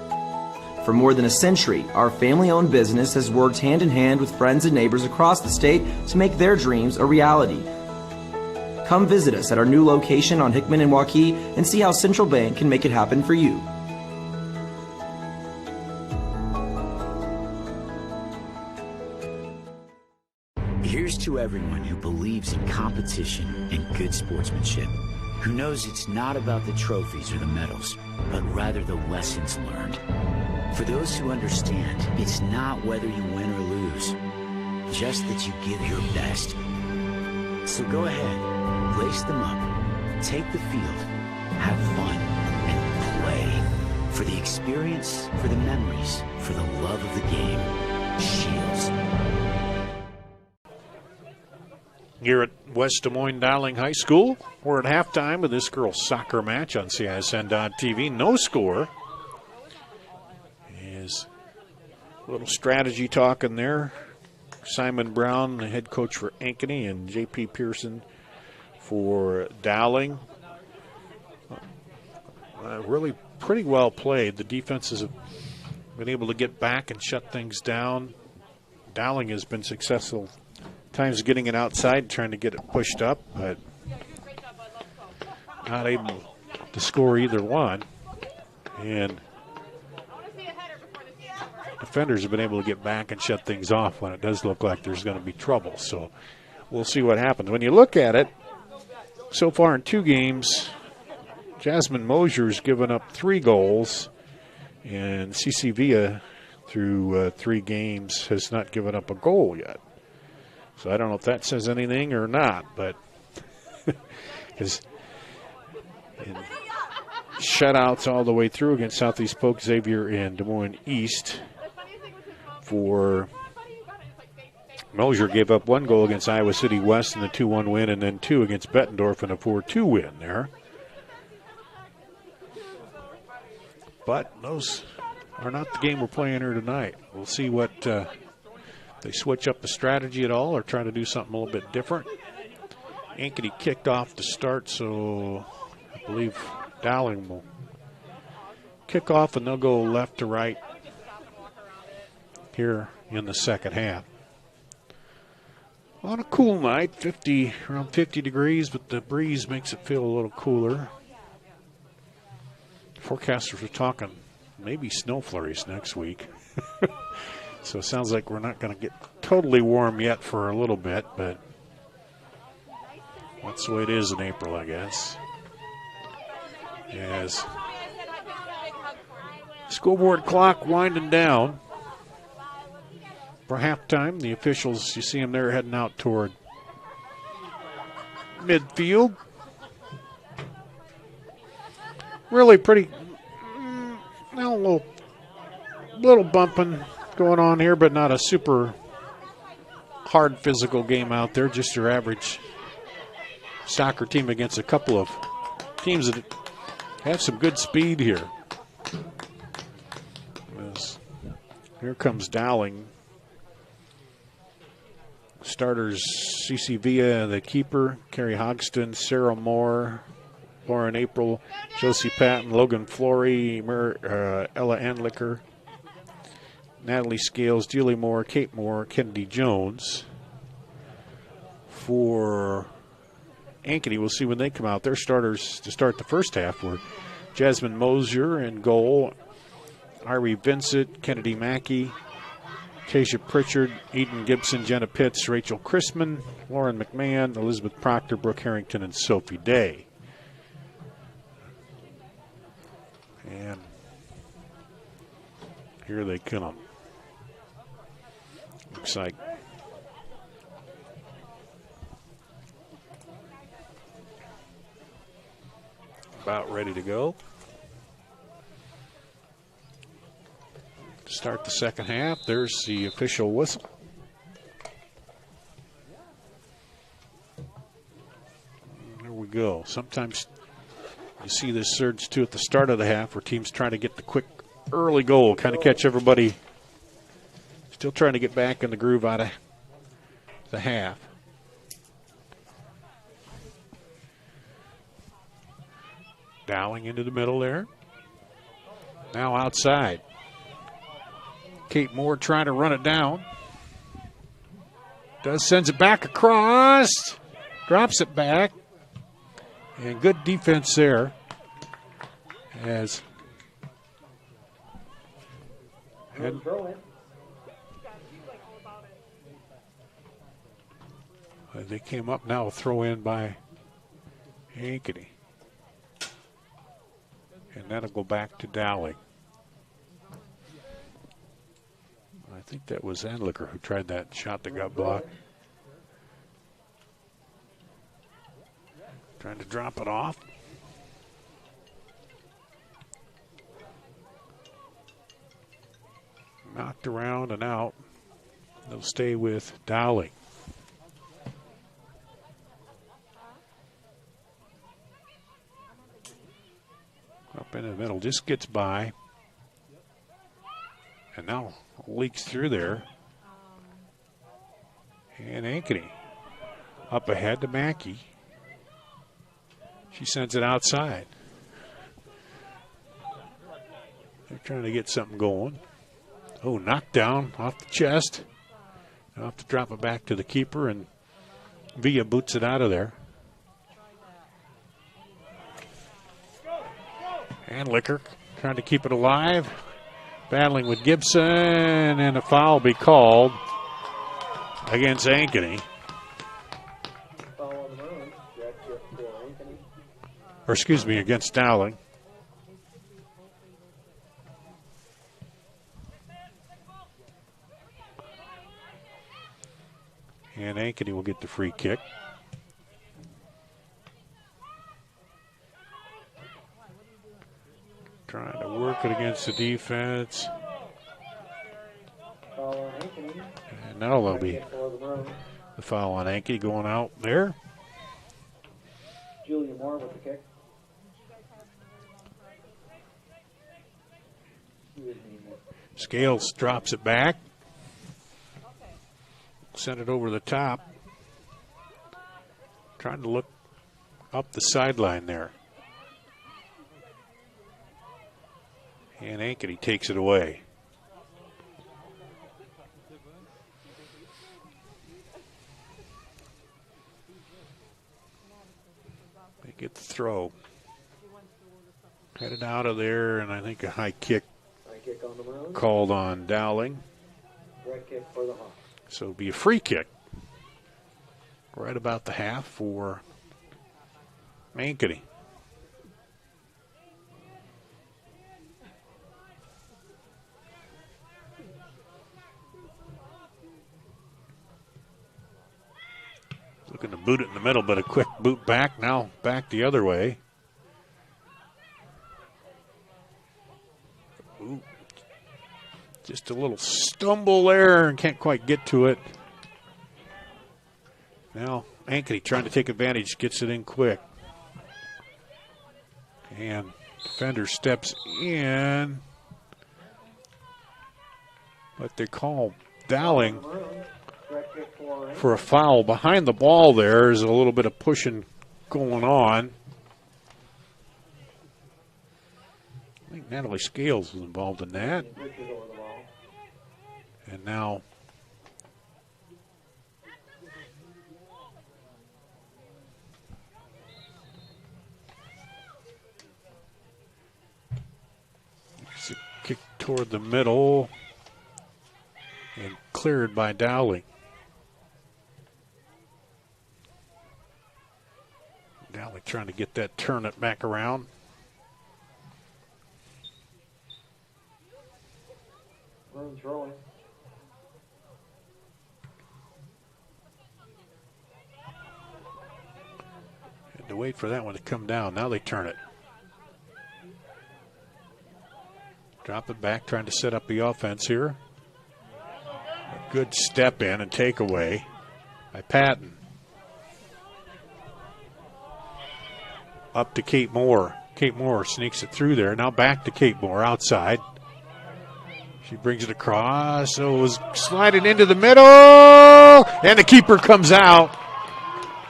For more than a century, our family-owned business has worked hand-in-hand with friends and neighbors across the state to make their dreams a reality. Come visit us at our new location on Hickman and Waukee and see how Central Bank can make it happen for you. Here's to everyone who believes in competition and good sportsmanship, who knows it's not about the trophies or the medals, but rather the lessons learned. For those who understand, it's not whether you win or lose, just that you give your best. So go ahead, lace them up, take the field, have fun, and play. For the experience, for the memories, for the love of the game. Shields. Here at West Des Moines Dowling High School, we're at halftime of this girls' soccer match on CISN.TV. No score. Is a little strategy talking there. Simon Brown, the head coach for Ankeny, and J.P. Pearson for Dowling. Really pretty well played. The defenses have been able to get back and shut things down. Dowling has been successful times getting it outside, trying to get it pushed up, but not able to score either one. And defenders have been able to get back and shut things off when it does look like there's going to be trouble. So we'll see what happens. When you look at it, so far in 2 games, Jasmine Mosier's given up 3 goals, and CC Villa through 3 games has not given up a goal yet. So I don't know if that says anything or not, but because shutouts all the way through against Southeast Polk, Xavier, and Des Moines East. For Mosier, gave up 1 goal against Iowa City West in the 2-1 win, and then 2 against Bettendorf in a 4-2 win there. But those are not the game we're playing here tonight. We'll see what they switch up the strategy at all or try to do something a little bit different. Ankeny kicked off to start, so I believe Dowling will kick off, and they'll go left to right here in the second half. On a cool night, around 50 degrees, but the breeze makes it feel a little cooler. Forecasters are talking maybe snow flurries next week. So it sounds like we're not going to get totally warm yet for a little bit, but that's the way it is in April, I guess. As scoreboard clock winding down for halftime, the officials, you see them there heading out toward midfield. Really pretty, a little bumping going on here, but not a super hard physical game out there. Just your average soccer team against a couple of teams that have some good speed here. Here comes Dowling. Starters, CC Villa, the keeper, Carrie Hogston, Sarah Moore, Lauren April, Josie Patton, Logan Flory, Ella Anlicker, Natalie Scales, Julie Moore, Kate Moore, Kennedy Jones. For Ankeny, we'll see when they come out. Their starters to start the first half were Jasmine Mosier in goal, Irie Vincent, Kennedy Mackey, Tasia Pritchard, Eden Gibson, Jenna Pitts, Rachel Chrisman, Lauren McMahon, Elizabeth Proctor, Brooke Harrington, and Sophie Day. And here they come. Looks like about ready to go. To start the second half, there's the official whistle. There we go. Sometimes you see this surge too at the start of the half where teams trying to get the quick early goal, kind of catch everybody still trying to get back in the groove out of the half. Dowling into the middle there. Now outside. Kate Moore trying to run it down. Sends it back across. Drops it back. And good defense there. As they came up now, a throw in by Ankeny. And that'll go back to Dowling. think that was Andlicker who tried that shot that got blocked. Trying to drop it off. Knocked around and out. They'll stay with Dowling. Up in the middle, just gets by. And now leaks through there. And Ankeny up ahead to Mackey. She sends it outside. They're trying to get something going. Oh, knocked down off the chest. They'll have to drop it back to the keeper, and Villa boots it out of there. And Licker trying to keep it alive. Battling with Gibson, and a foul be called against Ankeny. Or excuse me, against Dowling. And Ankeny will get the free kick. Trying to work it against the defense. And now there'll be the foul on Ankeny going out there. Julia Moore with the kick. Scales drops it back. Send it over the top. Trying to look up the sideline there. And Ankeny takes it away. They get the throw. Headed out of there, and I think a high kick called on Dowling. Red kick for the Hawks. So it'll be a free kick right about the half for Ankeny. Looking to boot it in the middle, but a quick boot back. Now back the other way. Ooh. Just a little stumble there and can't quite get to it. Now Ankeny trying to take advantage, gets it in quick. And defender steps in. But they call Dowling for a foul. Behind the ball there is a little bit of pushing going on. I think Natalie Scales was involved in that. And now it's a kick toward the middle and cleared by Dowling. Dowling trying to get that turn it back around. Bruins rolling. Had to wait for that one to come down. Now they turn it. Drop it back, trying to set up the offense here. A good step in and takeaway by Patton. Up to Kate Moore. Kate Moore sneaks it through there. Now back to Kate Moore outside. She brings it across. So it was sliding into the middle. And the keeper comes out.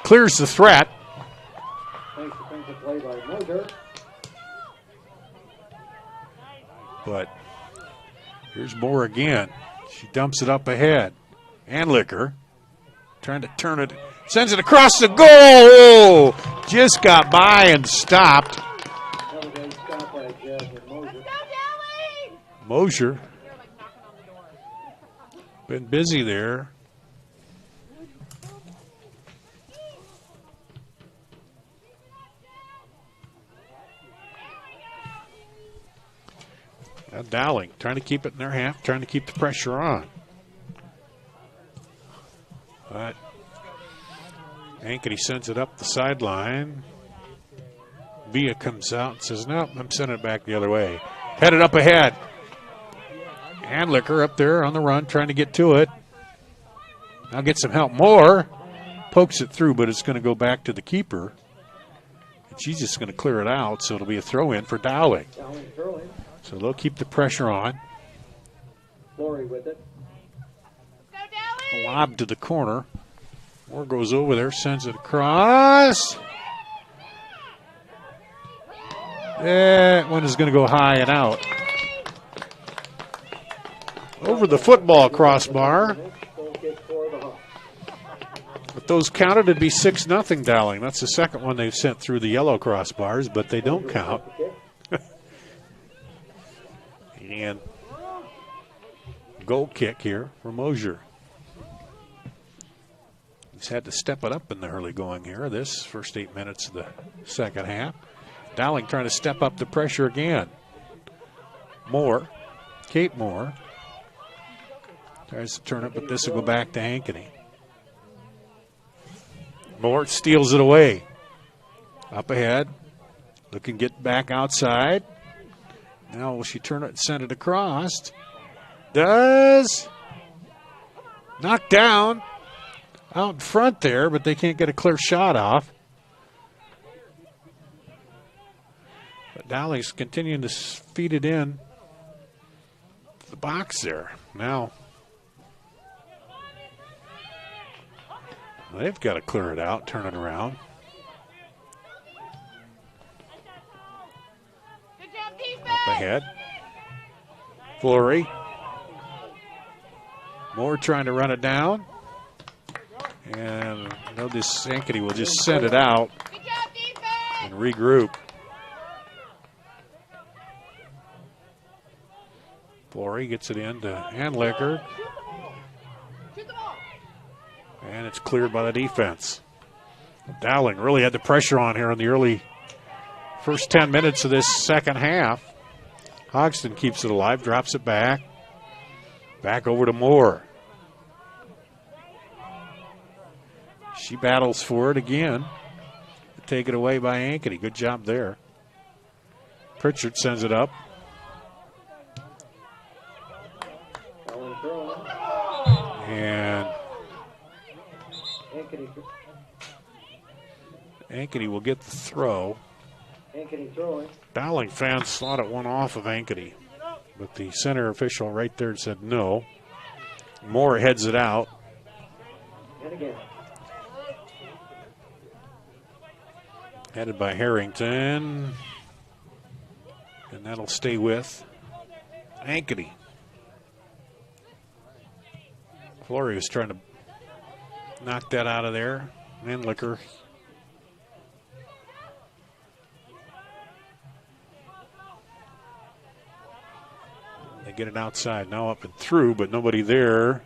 Clears the threat. Nice defensive play by Moser. But here's Moore again. She dumps it up ahead. Andlicker trying to turn it. Sends it across the goal. Just got by and stopped. Mosier been busy there. Now Dowling trying to keep it in their half, trying to keep the pressure on. But Ankeny sends it up the sideline. Villa comes out and says, nope, I'm sending it back the other way. Headed up ahead. Handlicker up there on the run, trying to get to it. Now get some help. Moore pokes it through, but it's going to go back to the keeper. And she's just going to clear it out, so it'll be a throw-in for Dowling. So they'll keep the pressure on. Flory with it. Lob to the corner. Moore goes over there, sends it across. That one is going to go high and out. Over the football crossbar. If those counted, it'd be 6-0 Dowling. That's the second one they've sent through the yellow crossbars, but they don't count. And goal kick here for Mosier. He's had to step it up in the early going here, this first 8 minutes of the second half. Dowling trying to step up the pressure again. Moore, Kate Moore, tries to turn it, but this will go back to Ankeny. Moore steals it away. Up ahead, looking to get back outside. Now will she turn it and send it across? Does. Knocked down. Out in front there, but they can't get a clear shot off. But Dowling's continuing to feed it in the box there. Now they've got to clear it out, turn it around. Up ahead. Flory. Moore trying to run it down. And this Ankeny will just send it out and regroup. Flory gets it in to Handlicker. And it's cleared by the defense. Dowling really had the pressure on here in the early first 10 minutes of this second half. Hogston keeps it alive, drops it back. Back over to Moore. She battles for it again. Take it away by Ankeny. Good job there. Pritchard sends it up. And Ankeny will get the throw. Dowling fans thought it went off of Ankeny, but the center official right there said no. Moore heads it out. And again. Headed by Harrington. And that'll stay with Ankeny. Flory was trying to knock that out of there. Handlicker. They get it outside. Now up and through, but nobody there.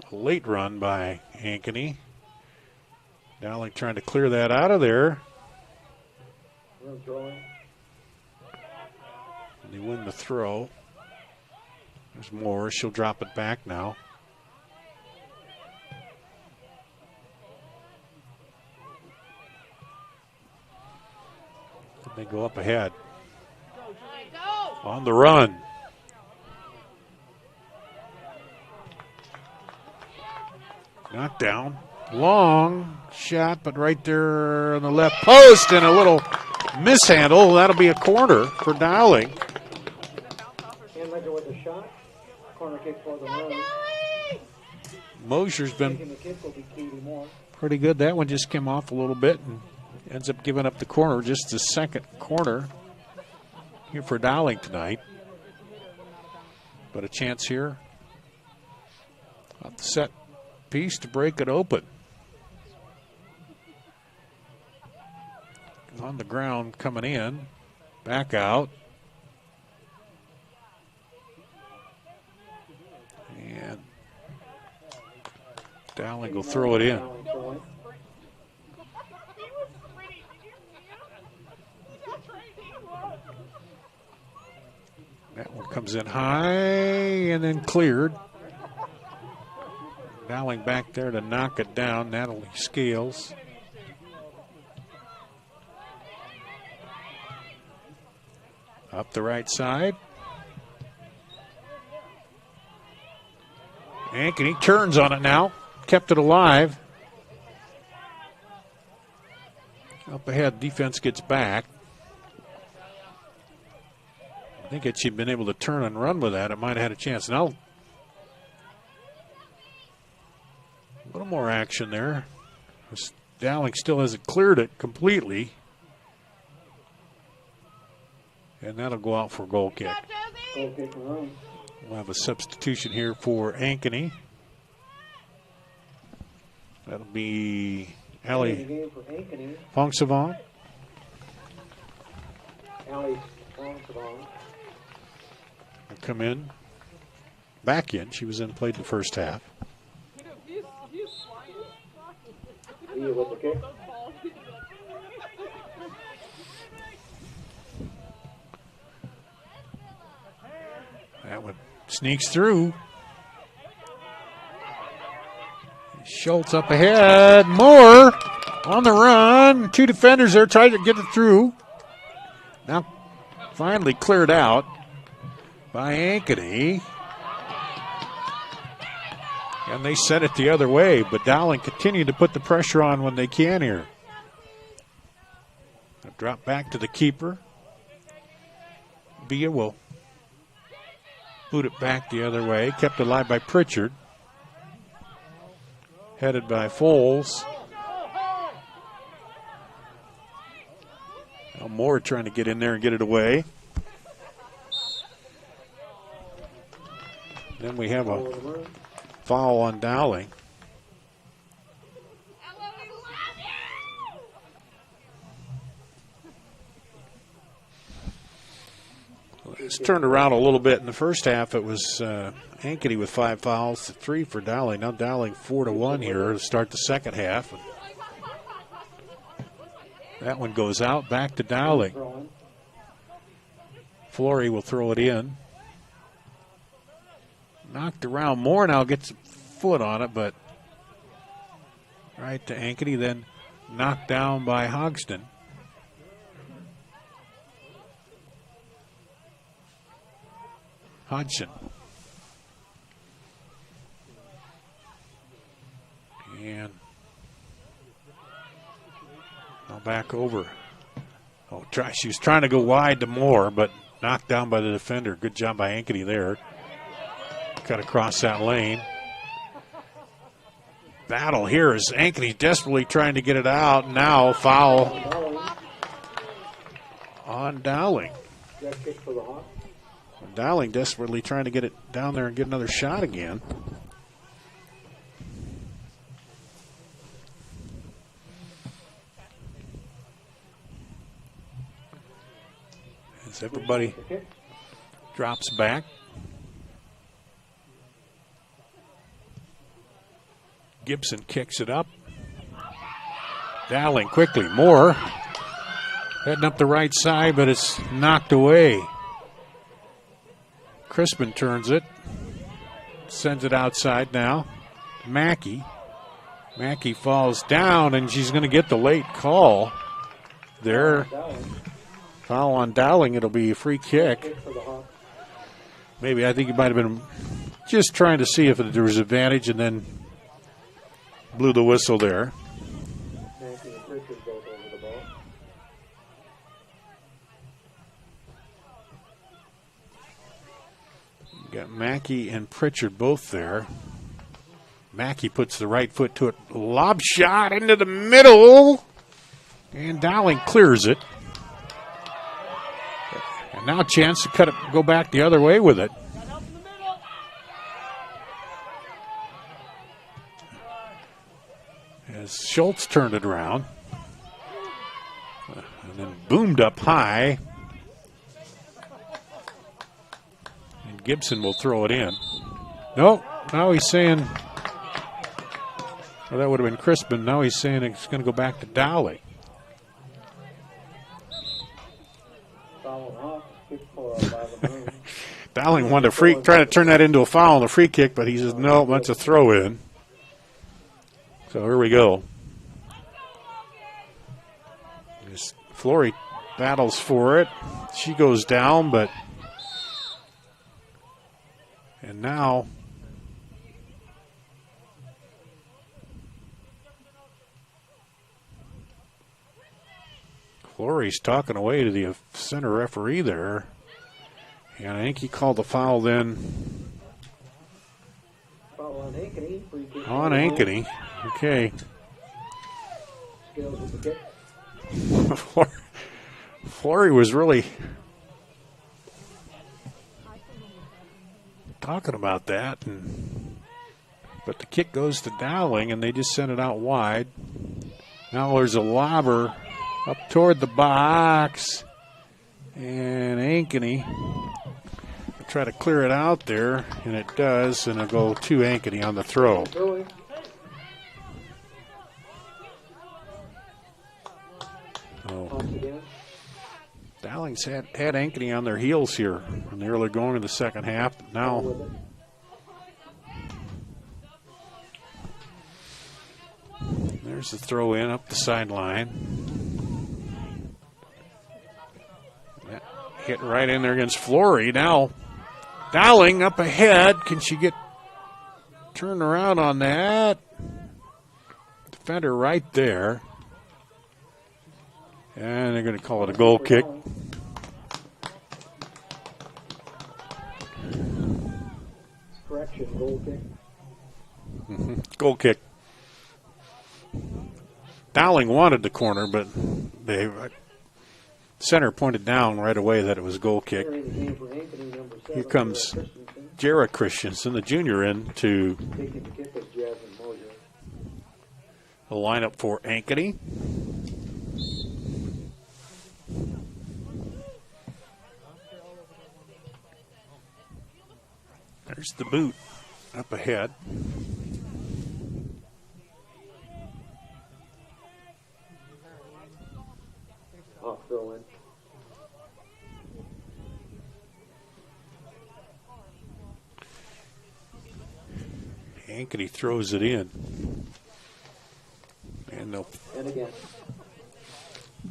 A late run by Ankeny. Dowling trying to clear that out of there. And they win the throw. There's Moore. She'll drop it back now. And they go up ahead. On the run. Knocked down. Long shot, but right there on the left post and a little mishandle. That'll be a corner for Dowling. Handlicker with a shot. Corner kick for the run. Mosier's been pretty good. That one just came off a little bit and ends up giving up the corner. Just the second corner here for Dowling tonight. But a chance here off the set piece to break it open. On the ground coming in. Back out. And Dowling will throw it in. That one comes in high and then cleared. Dowling back there to knock it down. Natalie Scales. Up the right side. Ankeny turns on it now. Kept it alive. Up ahead, defense gets back. I think had she been able to turn and run with that, it might have had a chance. Now, a little more action there. Dowling still hasn't cleared it completely. And that'll go out for a goal kick. We'll have a substitution here for Ankeny. That'll be Allie Fongsavon. Allie Fongsavon. Come in. Back in. She was in, played the first half. With the kick. That one sneaks through. Schultz up ahead. Moore on the run. Two defenders there trying to get it through. Now finally cleared out by Ankeny. And they sent it the other way, but Dowling continued to put the pressure on when they can here. Drop back to the keeper. Bia will boot it back the other way. Kept alive by Pritchard. Headed by Foles. Now Moore trying to get in there and get it away. Then we have a foul on Dowling. It's turned around a little bit. In the first half, it was Ankeny with 5 fouls to 3 for Dowling. Now Dowling 4-1 here to start the second half. That one goes out, back to Dowling. Flory will throw it in. Knocked around. Moore now gets a foot on it, but right to Ankeny, then knocked down by Hogston. Hodgson. And now back over. Oh, she was trying to go wide to Moore, but knocked down by the defender. Good job by Ankeny there. Cut across that lane. Battle here as Ankeny desperately trying to get it out. Now foul on Dowling. Dowling desperately trying to get it down there and get another shot again. As everybody drops back. Gibson kicks it up. Dowling quickly. Moore heading up the right side, but it's knocked away. Crispin turns it. Sends it outside now. Mackey. Mackey falls down, and she's going to get the late call there. Foul on Dowling. It'll be a free kick. Maybe, I think he might have been just trying to see if there was advantage and then blew the whistle there. Got Mackey and Pritchard both there. Mackey puts the right foot to it. Lob shot into the middle. And Dowling clears it. And now a chance to cut it, go back the other way with it. As Schultz turned it around. And then boomed up high. Gibson will throw it in. No, now he's saying, well, that would have been Crispin. Now he's saying it's going to go back to Dowling. Dowling wanted a free, trying to turn that into a foul on the free kick, but he says, no, that's a throw in. So here we go. Flory battles for it. She goes down, but... And now... Flory's talking away to the center referee there. And I think he called the foul then. Foul on Ankeny. On Ankeny. Okay. Scales with the kick. Flory was really talking about that, but the kick goes to Dowling, and they just sent it out wide. Now there's a lobber up toward the box, and Ankeny will try to clear it out there, and it does, and it'll go to Ankeny on the throw. Oh. Dowling's had Ankeny on their heels here in the early going of the second half. Now there's the throw in up the sideline. That hit right in there against Flory. Now Dowling up ahead. Can she get turned around on that? Defender right there. And they're going to call it a goal kick. Correction, goal kick. Goal kick. Dowling wanted the corner, but the center pointed down right away that it was a goal kick. Here comes Jarrah Christensen, the junior, in to the lineup for Ankeny. There's the boot up ahead. Off throw in. Ankeny throws it in. And they'll again.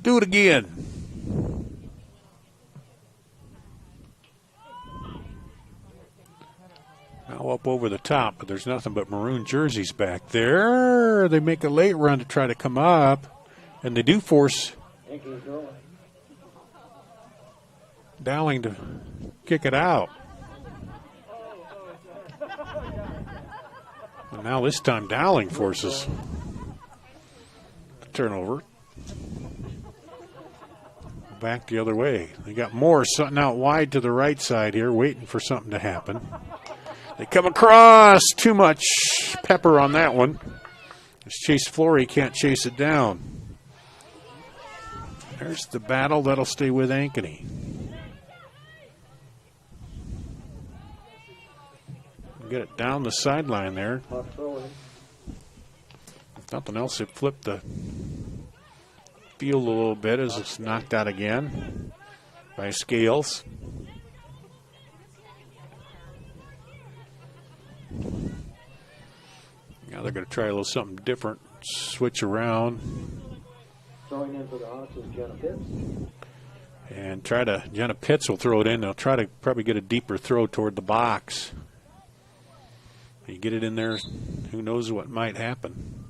Do it again. Now up over the top, but there's nothing but maroon jerseys back there. They make a late run to try to come up, and they do force Dowling to kick it out. And now this time Dowling forces the turnover. Back the other way. They got Moore something out wide to the right side here, waiting for something to happen. They come across. Too much pepper on that one. As Chase Flory can't chase it down. There's the battle. That'll stay with Ankeny. Get it down the sideline there. If nothing else, it flipped the field a little bit as it's knocked out again by Scales. Now they're going to try a little something different. Switch around. Throwing in for the Hawks is Jenna Pitts. And Jenna Pitts will throw it in. They'll try to probably get a deeper throw toward the box. You get it in there, who knows what might happen.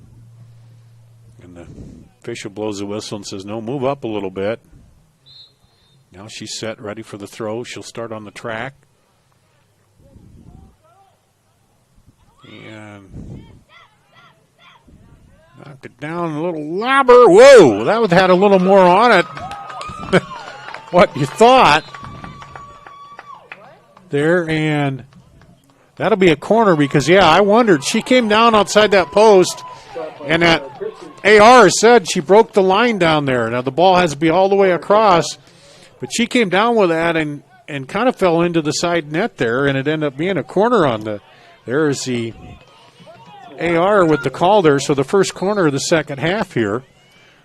And the official blows the whistle and says, no, move up a little bit. Now she's set, ready for the throw. She'll start on the track. And knocked it down, a little lobber. Whoa, that had a little more on it. What you thought. There, and that'll be a corner because, yeah, I wondered. She came down outside that post, and that AR said she broke the line down there. Now the ball has to be all the way across, but she came down with that and kind of fell into the side net there, and it ended up being a corner on the. There's the AR with the call there, so the first corner of the second half here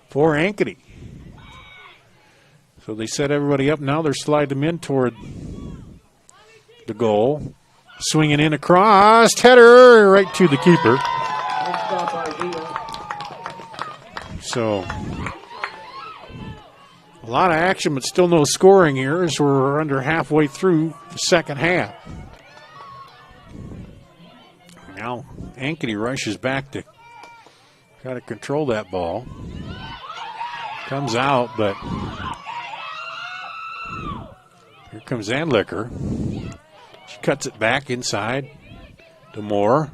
for Ankeny. So they set everybody up. Now they're sliding them in toward the goal. Swinging in across, header right to the keeper. Stop by Vito. So a lot of action, but still no scoring here as we're under halfway through the second half. Now Ankeny rushes back to try to control that ball. Comes out, but here comes Anlicker. She cuts it back inside to Moore.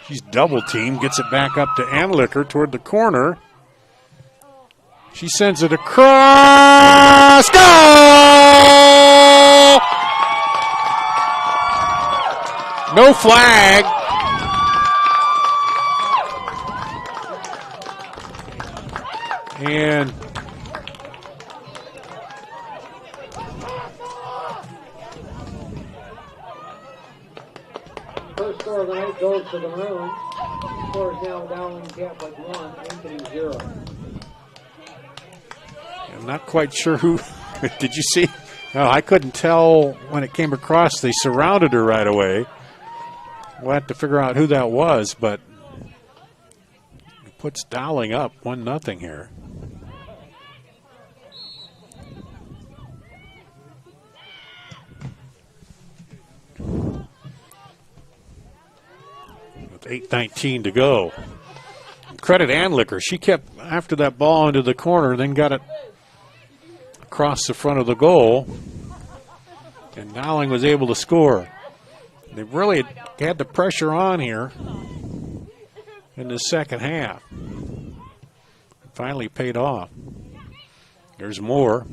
She's double teamed, gets it back up to Anlicker toward the corner. She sends it across. Goal! No flag. And first score of the night goes to the Maroons. Score is now Dowling Catholic 1, Ankeny 0. I'm not quite sure who. Did you see? No, I couldn't tell when it came across. They surrounded her right away. We'll have to figure out who that was, but it puts Dowling up 1-0 here. With 8:19 to go. Credit Anlicker. She kept after that ball into the corner, then got it across the front of the goal, and Dowling was able to score. They really had the pressure on here in the second half. It finally paid off. There's Moore.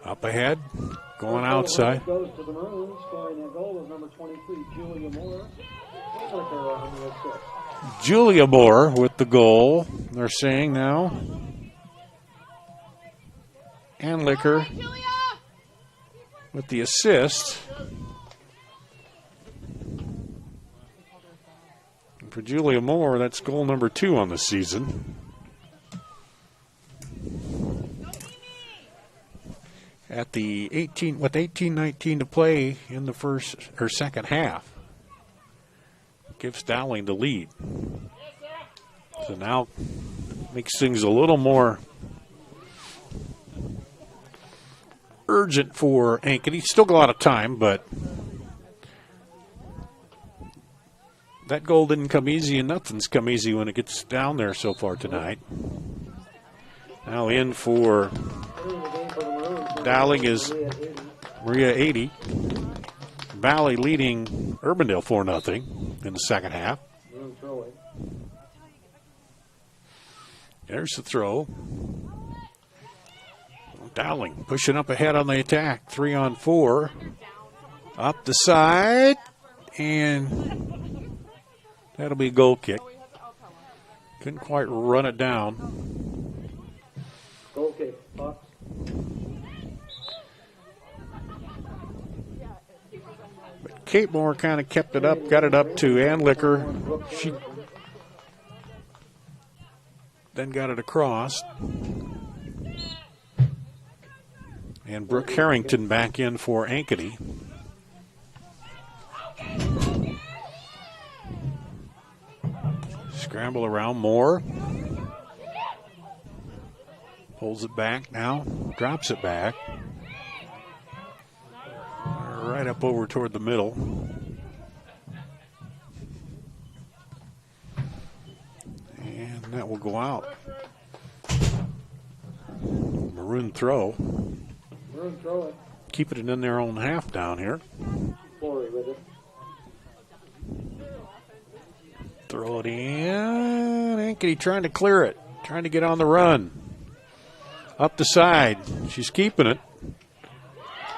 Up ahead, going outside. Goes to the Maroons, scoring a goal of number 23, Julia Moore. Anlicker on the assist. Julia Moore with the goal, they're saying now. Anlicker with the assist. And for Julia Moore, that's goal number 2 on the season. At the 18-19 to play in the first or second half. Gives Dowling the lead. So now makes things a little more urgent for Ankeny. Still got a lot of time, but that goal didn't come easy, and nothing's come easy when it gets down there so far tonight. Now in for Dowling is Maria 80. Valley leading Urbandale 4-0 in the second half. There's the throw. Dowling pushing up ahead on the attack. 3-on-4. Up the side. And that'll be a goal kick. Couldn't quite run it down. Goal kick. Fox. Kate Moore kind of kept it up, got it up to Anlicker. She then got it across. And Brooke Harrington back in for Ankeny. Scramble around Moore. Pulls it back now, drops it back. Right up over toward the middle. And that will go out. Maroon throw. Maroon throw it. Keeping it in their own half down here. Flory with it. Throw it in. Ankeny trying to clear it. Trying to get on the run. Up the side. She's keeping it.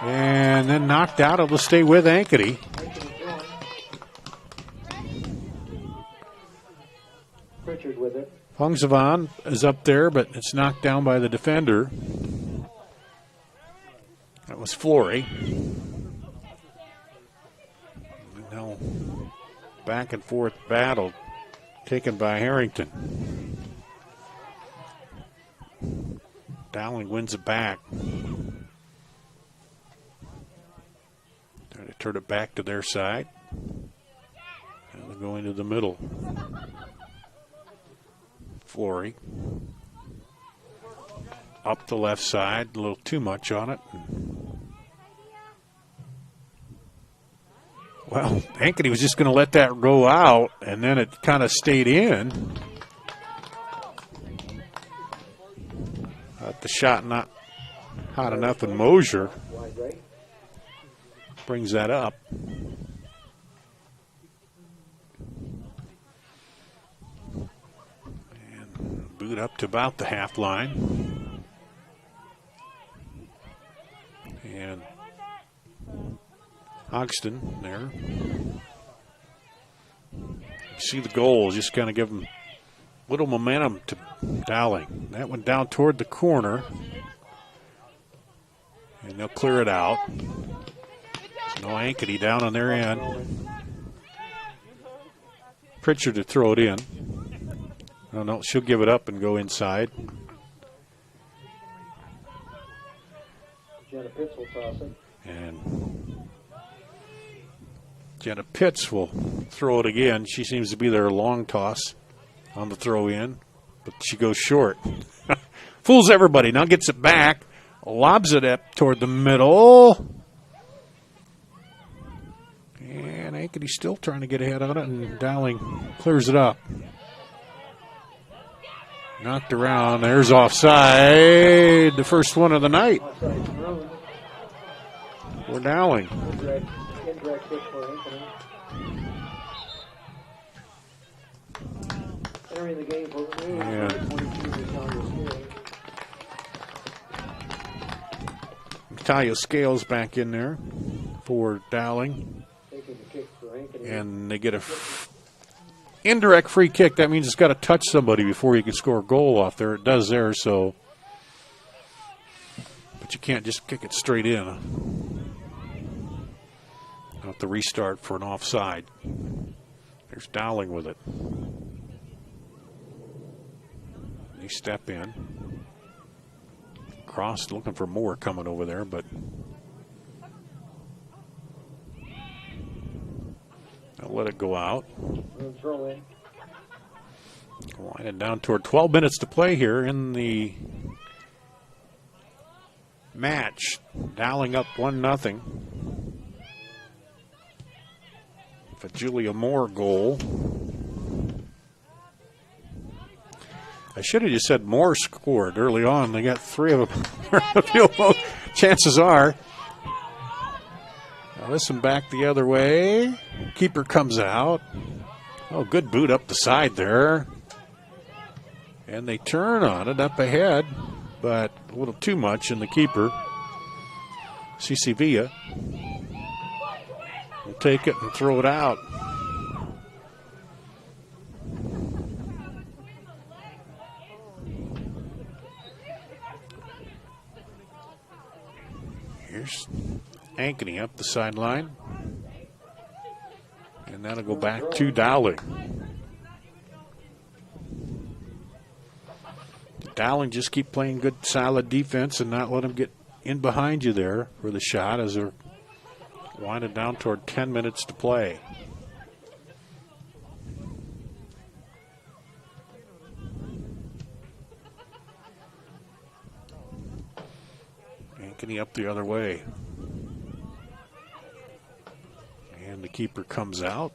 And then knocked out. It'll stay with Ankeny. Pritchard with it. Pongsavan is up there, but it's knocked down by the defender. That was Flory. Now, back and forth battle taken by Harrington. Dowling wins it back. Trying to turn it back to their side. And going to the middle. Flory. Up the left side, a little too much on it. Well, Ankeny was just going to let that go out, and then it kind of stayed in. The shot not hot enough, and Mosier brings that up. And boot up to about the half line. And Hoxton there. You see the goal, just kind of give them a little momentum to Dowling. That went down toward the corner. And they'll clear it out. No Ankeny down on their end. Pritchard to throw it in. No, she'll give it up and go inside. Jenna Pitts will toss it. And Jenna Pitts will throw it again. She seems to be their long toss on the throw in, but she goes short. Fools everybody. Now gets it back. Lobs it up toward the middle. And Ankeny's still trying to get ahead on it, and Dowling clears it up. Knocked around. There's offside. The first one of the night. For Dowling. Indirect hit for Ankeny. Entering the game for the Yeah. 22 Talia Scales back in there for Dowling. taking the kick for Ankeny. And they get a indirect free kick. That means it's got to touch somebody before you can score a goal off there. It does there, so. But you can't just kick it straight in. I'll have to restart for an offside. There's Dowling with it. They step in. Cross looking for more coming over there, but they'll let it go out. Throw in. Winding down toward 12 minutes to play here in the match. Dowling up 1-0. A Julia Moore goal. I should have just said Moore scored early on. They got 3 of them. Chances are. Now this one back the other way. Keeper comes out. Oh, good boot up the side there. And they turn on it up ahead, but a little too much in the keeper. CC Villa will take it and throw it out. Here's Ankeny up the sideline. And that'll go back to Dowling. Dowling just keep playing good, solid defense and not let them get in behind you there for the shot as they're winding down toward 10 minutes to play. Ankeny up the other way. And the keeper comes out.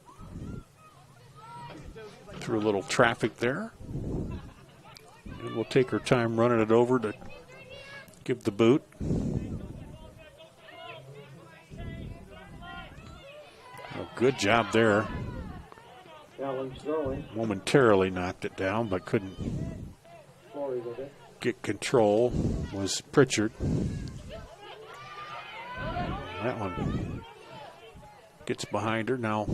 Through a little traffic there. And we'll take our time running it over to give the boot. Oh, good job there. Dowling's throwing. Momentarily knocked it down, but couldn't Flory with it. get control. Was Pritchard. That one gets behind her now.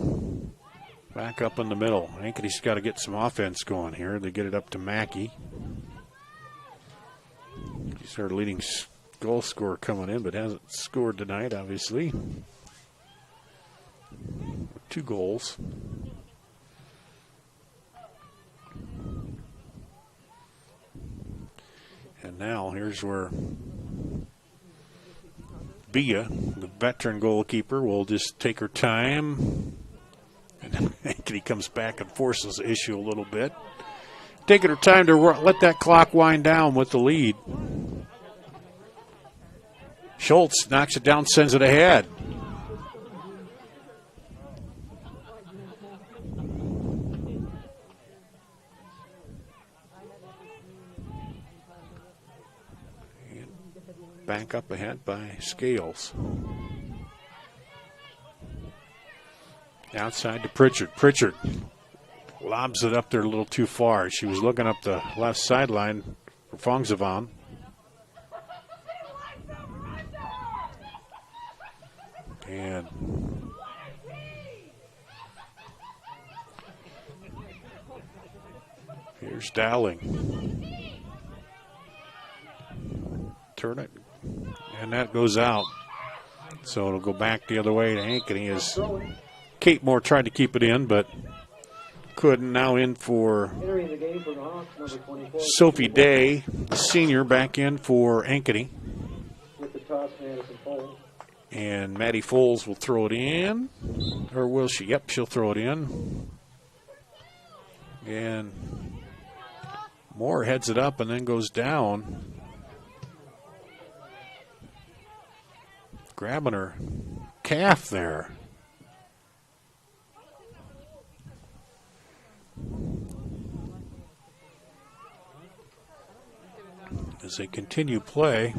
Back up in the middle. Ankeny's got to get some offense going here. They get it up to Mackey. She's our leading goal scorer coming in, but hasn't scored tonight, obviously. 2 goals. And now here's where Bia, the veteran goalkeeper, will just take her time And Ankeny comes back and forces the issue a little bit. Taking her time to let that clock wind down with the lead. Schultz knocks it down, sends it ahead. And back up ahead by Scales. Outside to Pritchard. Pritchard lobs it up there a little too far. She was looking up the left sideline for Fongsavan. And here's Dowling. Turn it. And that goes out. So it'll go back the other way to Ankeny as Kate Moore tried to keep it in, but couldn't. Now in for Sophie Day, the senior, back in for Ankeny. With the toss, Madison Foles. And Maddie Foles will throw it in. Or will she? Yep, she'll throw it in. And Moore heads it up and then goes down. Grabbing her calf there. As they continue play.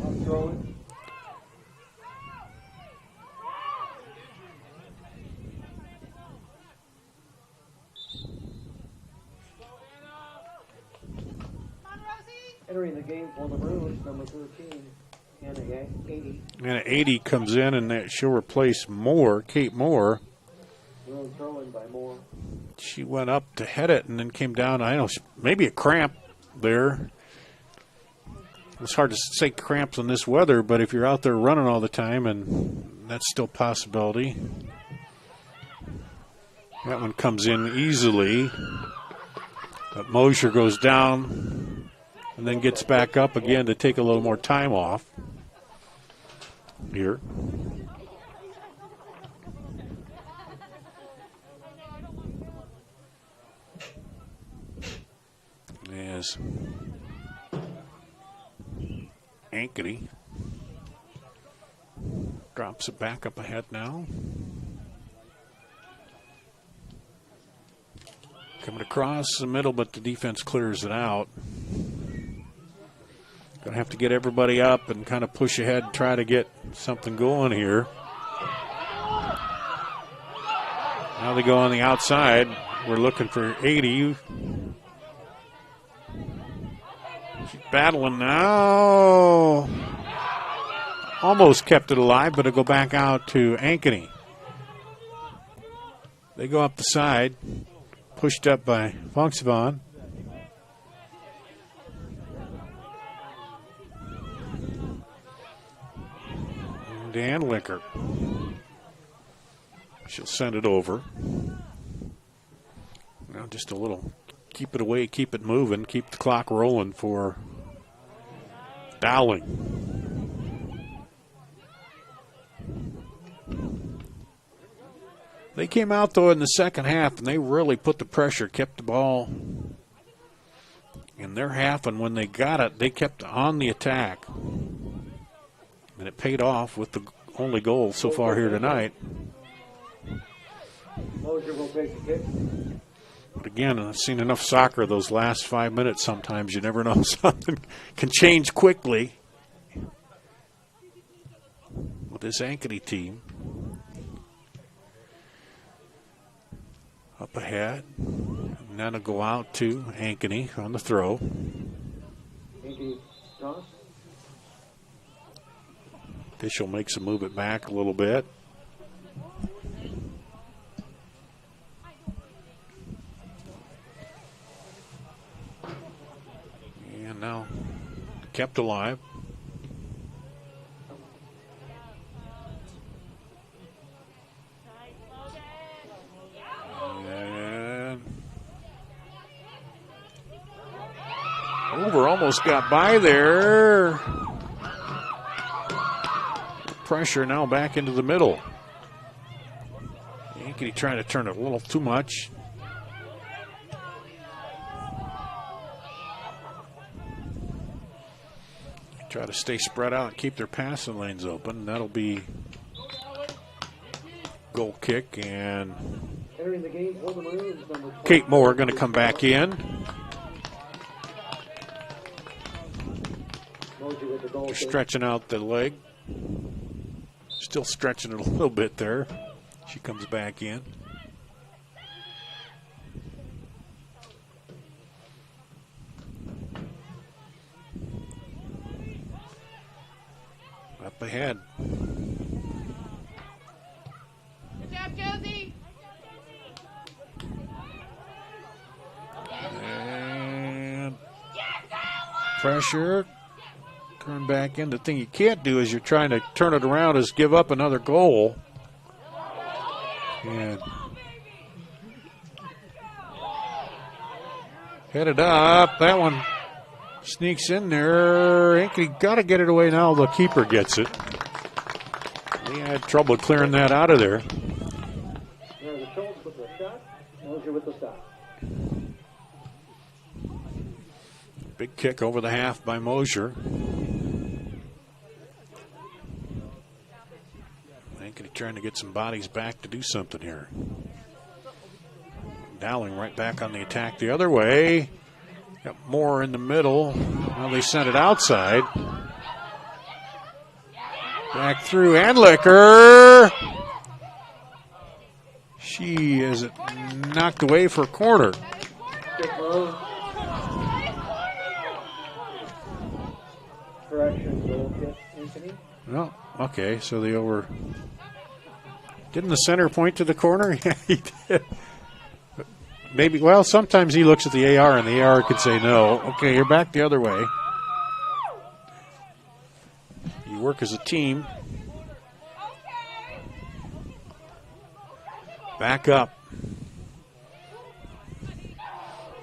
Entering the game for the Bruins, number 13, Anna 80. And 80 comes in, and she'll replace Moore, Kate Moore. Bruins throw-in by Moore. She went up to head it and then came down. I don't know, maybe a cramp there. It's hard to say cramps in this weather, but if you're out there running all the time, and that's still a possibility. That one comes in easily. But Mosier goes down and then gets back up again to take a little more time off here. As Ankeny drops it back up ahead now. Coming across the middle, but the defense clears it out. Going to have to get everybody up and kind of push ahead and try to get something going here. Now they go on the outside. We're looking for 80. She's battling now. Almost kept it alive, but it'll go back out to Ankeny. They go up the side. Pushed up by Fongsavan. Dan Licker. She'll send it over. Now just a little, keep it away, keep it moving, keep the clock rolling for Dowling. They came out, though, in the second half, and they really put the pressure, kept the ball in their half, and when they got it, they kept on the attack. And it paid off with the only goal so far here tonight. Mosier will take the kick. But again, I've seen enough soccer those last 5 minutes sometimes. You never know, something can change quickly with this Ankeny team. Up ahead, and then it'll go out to Ankeny on the throw. Ankeny toss. Official makes him move it back a little bit. And now kept alive. Over almost got by there. Pressure now back into the middle. Ankeny trying to turn it a little too much. Try to stay spread out and keep their passing lanes open. That'll be goal kick, and Entering the game for the Maroons, number 20. Kate Moore going to come back in. Moji with the goal They're kick. stretching out the leg. Still stretching it a little bit there. She comes back in. Up ahead. Good job, Josie. And pressure. Turn back in. The thing you can't do is you're trying to turn it around is give up another goal. And headed up. That one sneaks in there. Ankeny got to get it away now. The keeper gets it. They had trouble clearing that out of there. There's the Schultz with the shot. Moji with the stop. Big kick over the half by Mosier. Ankeny trying to get some bodies back to do something here. Dowling right back on the attack the other way. Got Moore in the middle. Well, they sent it outside. Back through Handlicker. She is knocked away for a corner. Good move. Correction, goal kick, Ankeny. Oh, okay, so they over. Didn't the center point to the corner? Yeah, he did. Maybe, well, sometimes he looks at the AR and the AR could say no. Okay, you're back the other way. You work as a team. Back up.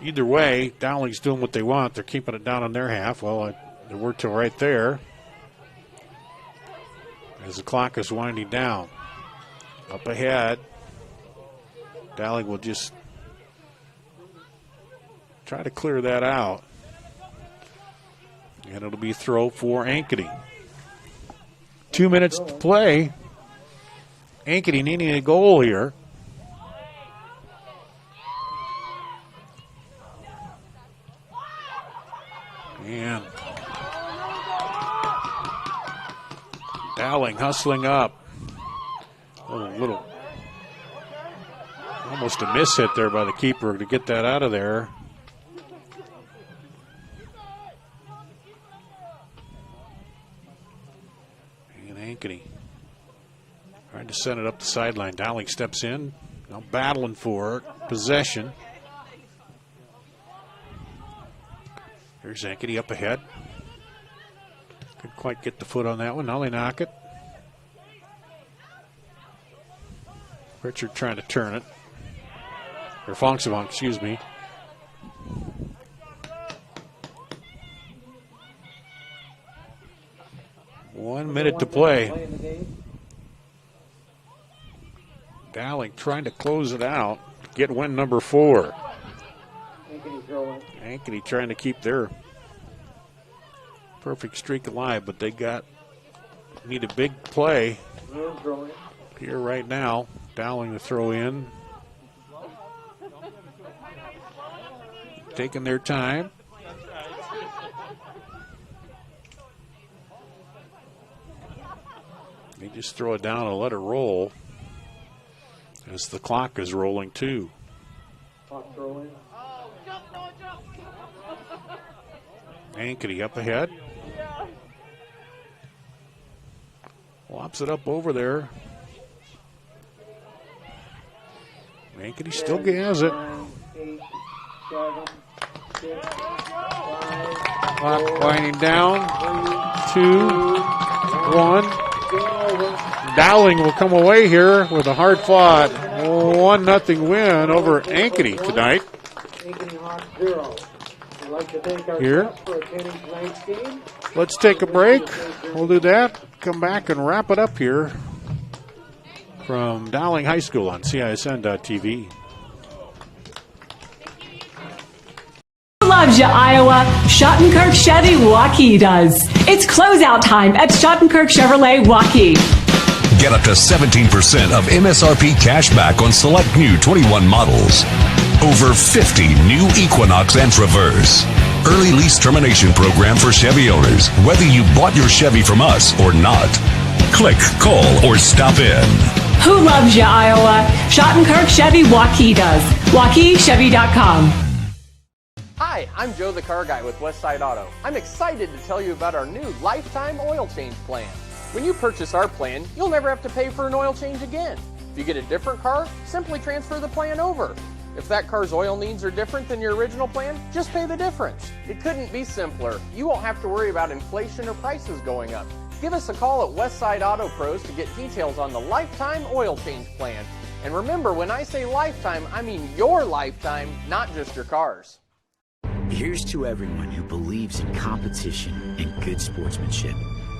Either way, Dowling's doing what they want. They're keeping it down on their half. Well, they were till right there. As the clock is winding down. Up ahead. Dowling will just try to clear that out. And it'll be throw for Ankeny. 2 minutes to play. Ankeny needing a goal here. And Dowling hustling up. Little almost a miss hit there by the keeper to get that out of there. And Ankeny trying to send it up the sideline. Dowling steps in. Now battling for it. Possession. Here's Ankeny up ahead. Couldn't quite get the foot on that one. Now they knock it. Richard trying to turn it. Or Fonksavon, excuse me. One minute to play. Dowling trying to close it out. Get win number 4. Ankeny trying to keep their perfect streak alive, but they need a big play here right now. Dowling to throw in. Taking their time. They just throw it down and let it roll as the clock is rolling too. Ankeny up ahead. Lops it up over there. Ankeny still has it. 9, 8, 7, 6, 5, Clock winding down. 2, 1. Dowling will come away here with a hard-fought 1-0 win over Ankeny tonight. Ankeny Hawks 0. We'd like to thank our Here. guests for attending tonight's game. Let's take a break. We'll do that. Come back and wrap it up here from Dowling High School on CISN.TV. Loves you, Iowa. Schottenkirk Chevy Waukee does. It's closeout time at Schottenkirk Chevrolet Waukee. Get up to 17% of MSRP cash back on select new 21 models. Over 50 new Equinox and Traverse. Early lease termination program for Chevy owners, whether you bought your Chevy from us or not. Click, call, or stop in. Who loves you, Iowa? Schottenkirk Chevy Waukee does. WaukeeChevy.com. Hi, I'm Joe the Car Guy with Westside Auto. I'm excited to tell you about our new lifetime oil change plan. When you purchase our plan, you'll never have to pay for an oil change again. If you get a different car, simply transfer the plan over. If that car's oil needs are different than your original plan, just pay the difference. It couldn't be simpler. You won't have to worry about inflation or prices going up. Give us a call at Westside Auto Pros to get details on the lifetime oil change plan. And remember, when I say lifetime, I mean your lifetime, not just your car's. Here's to everyone who believes in competition and good sportsmanship,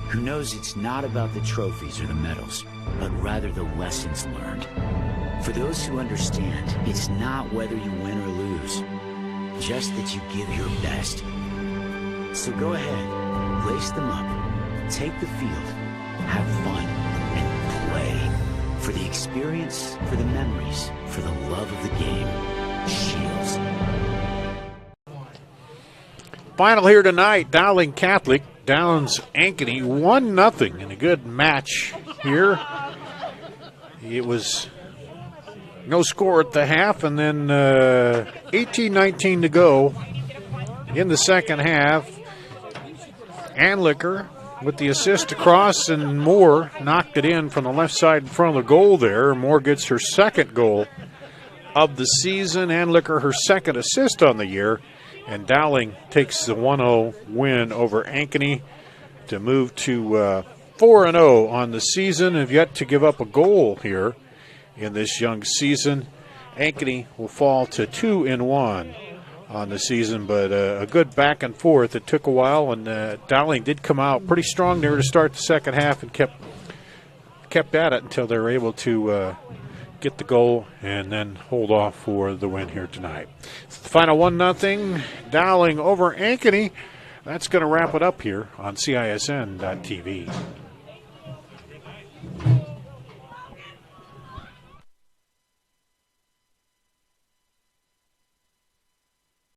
who knows it's not about the trophies or the medals, but rather the lessons learned. For those who understand, it's not whether you win or lose, just that you give your best. So go ahead, lace them up, take the field, have fun, and play. For the experience, for the memories, for the love of the game, Shields. Final here tonight, Dowling Catholic downs Ankeny 1-0 in a good match here. It was no score at the half, and then 18-19 to go in the second half. Anlicker with the assist across, and Moore knocked it in from the left side in front of the goal there. Moore gets her second goal of the season. Anlicker her second assist on the year. And Dowling takes the 1-0 win over Ankeny to move to 4-0 on the season. Have yet to give up a goal here in this young season. Ankeny will fall to 2-1 on the season, but a good back and forth. It took a while, and Dowling did come out pretty strong there to start the second half and kept at it until they were able to get the goal and then hold off for the win here tonight. It's the final 1-0 Dowling over Ankeny. That's going to wrap it up here on CISN.TV.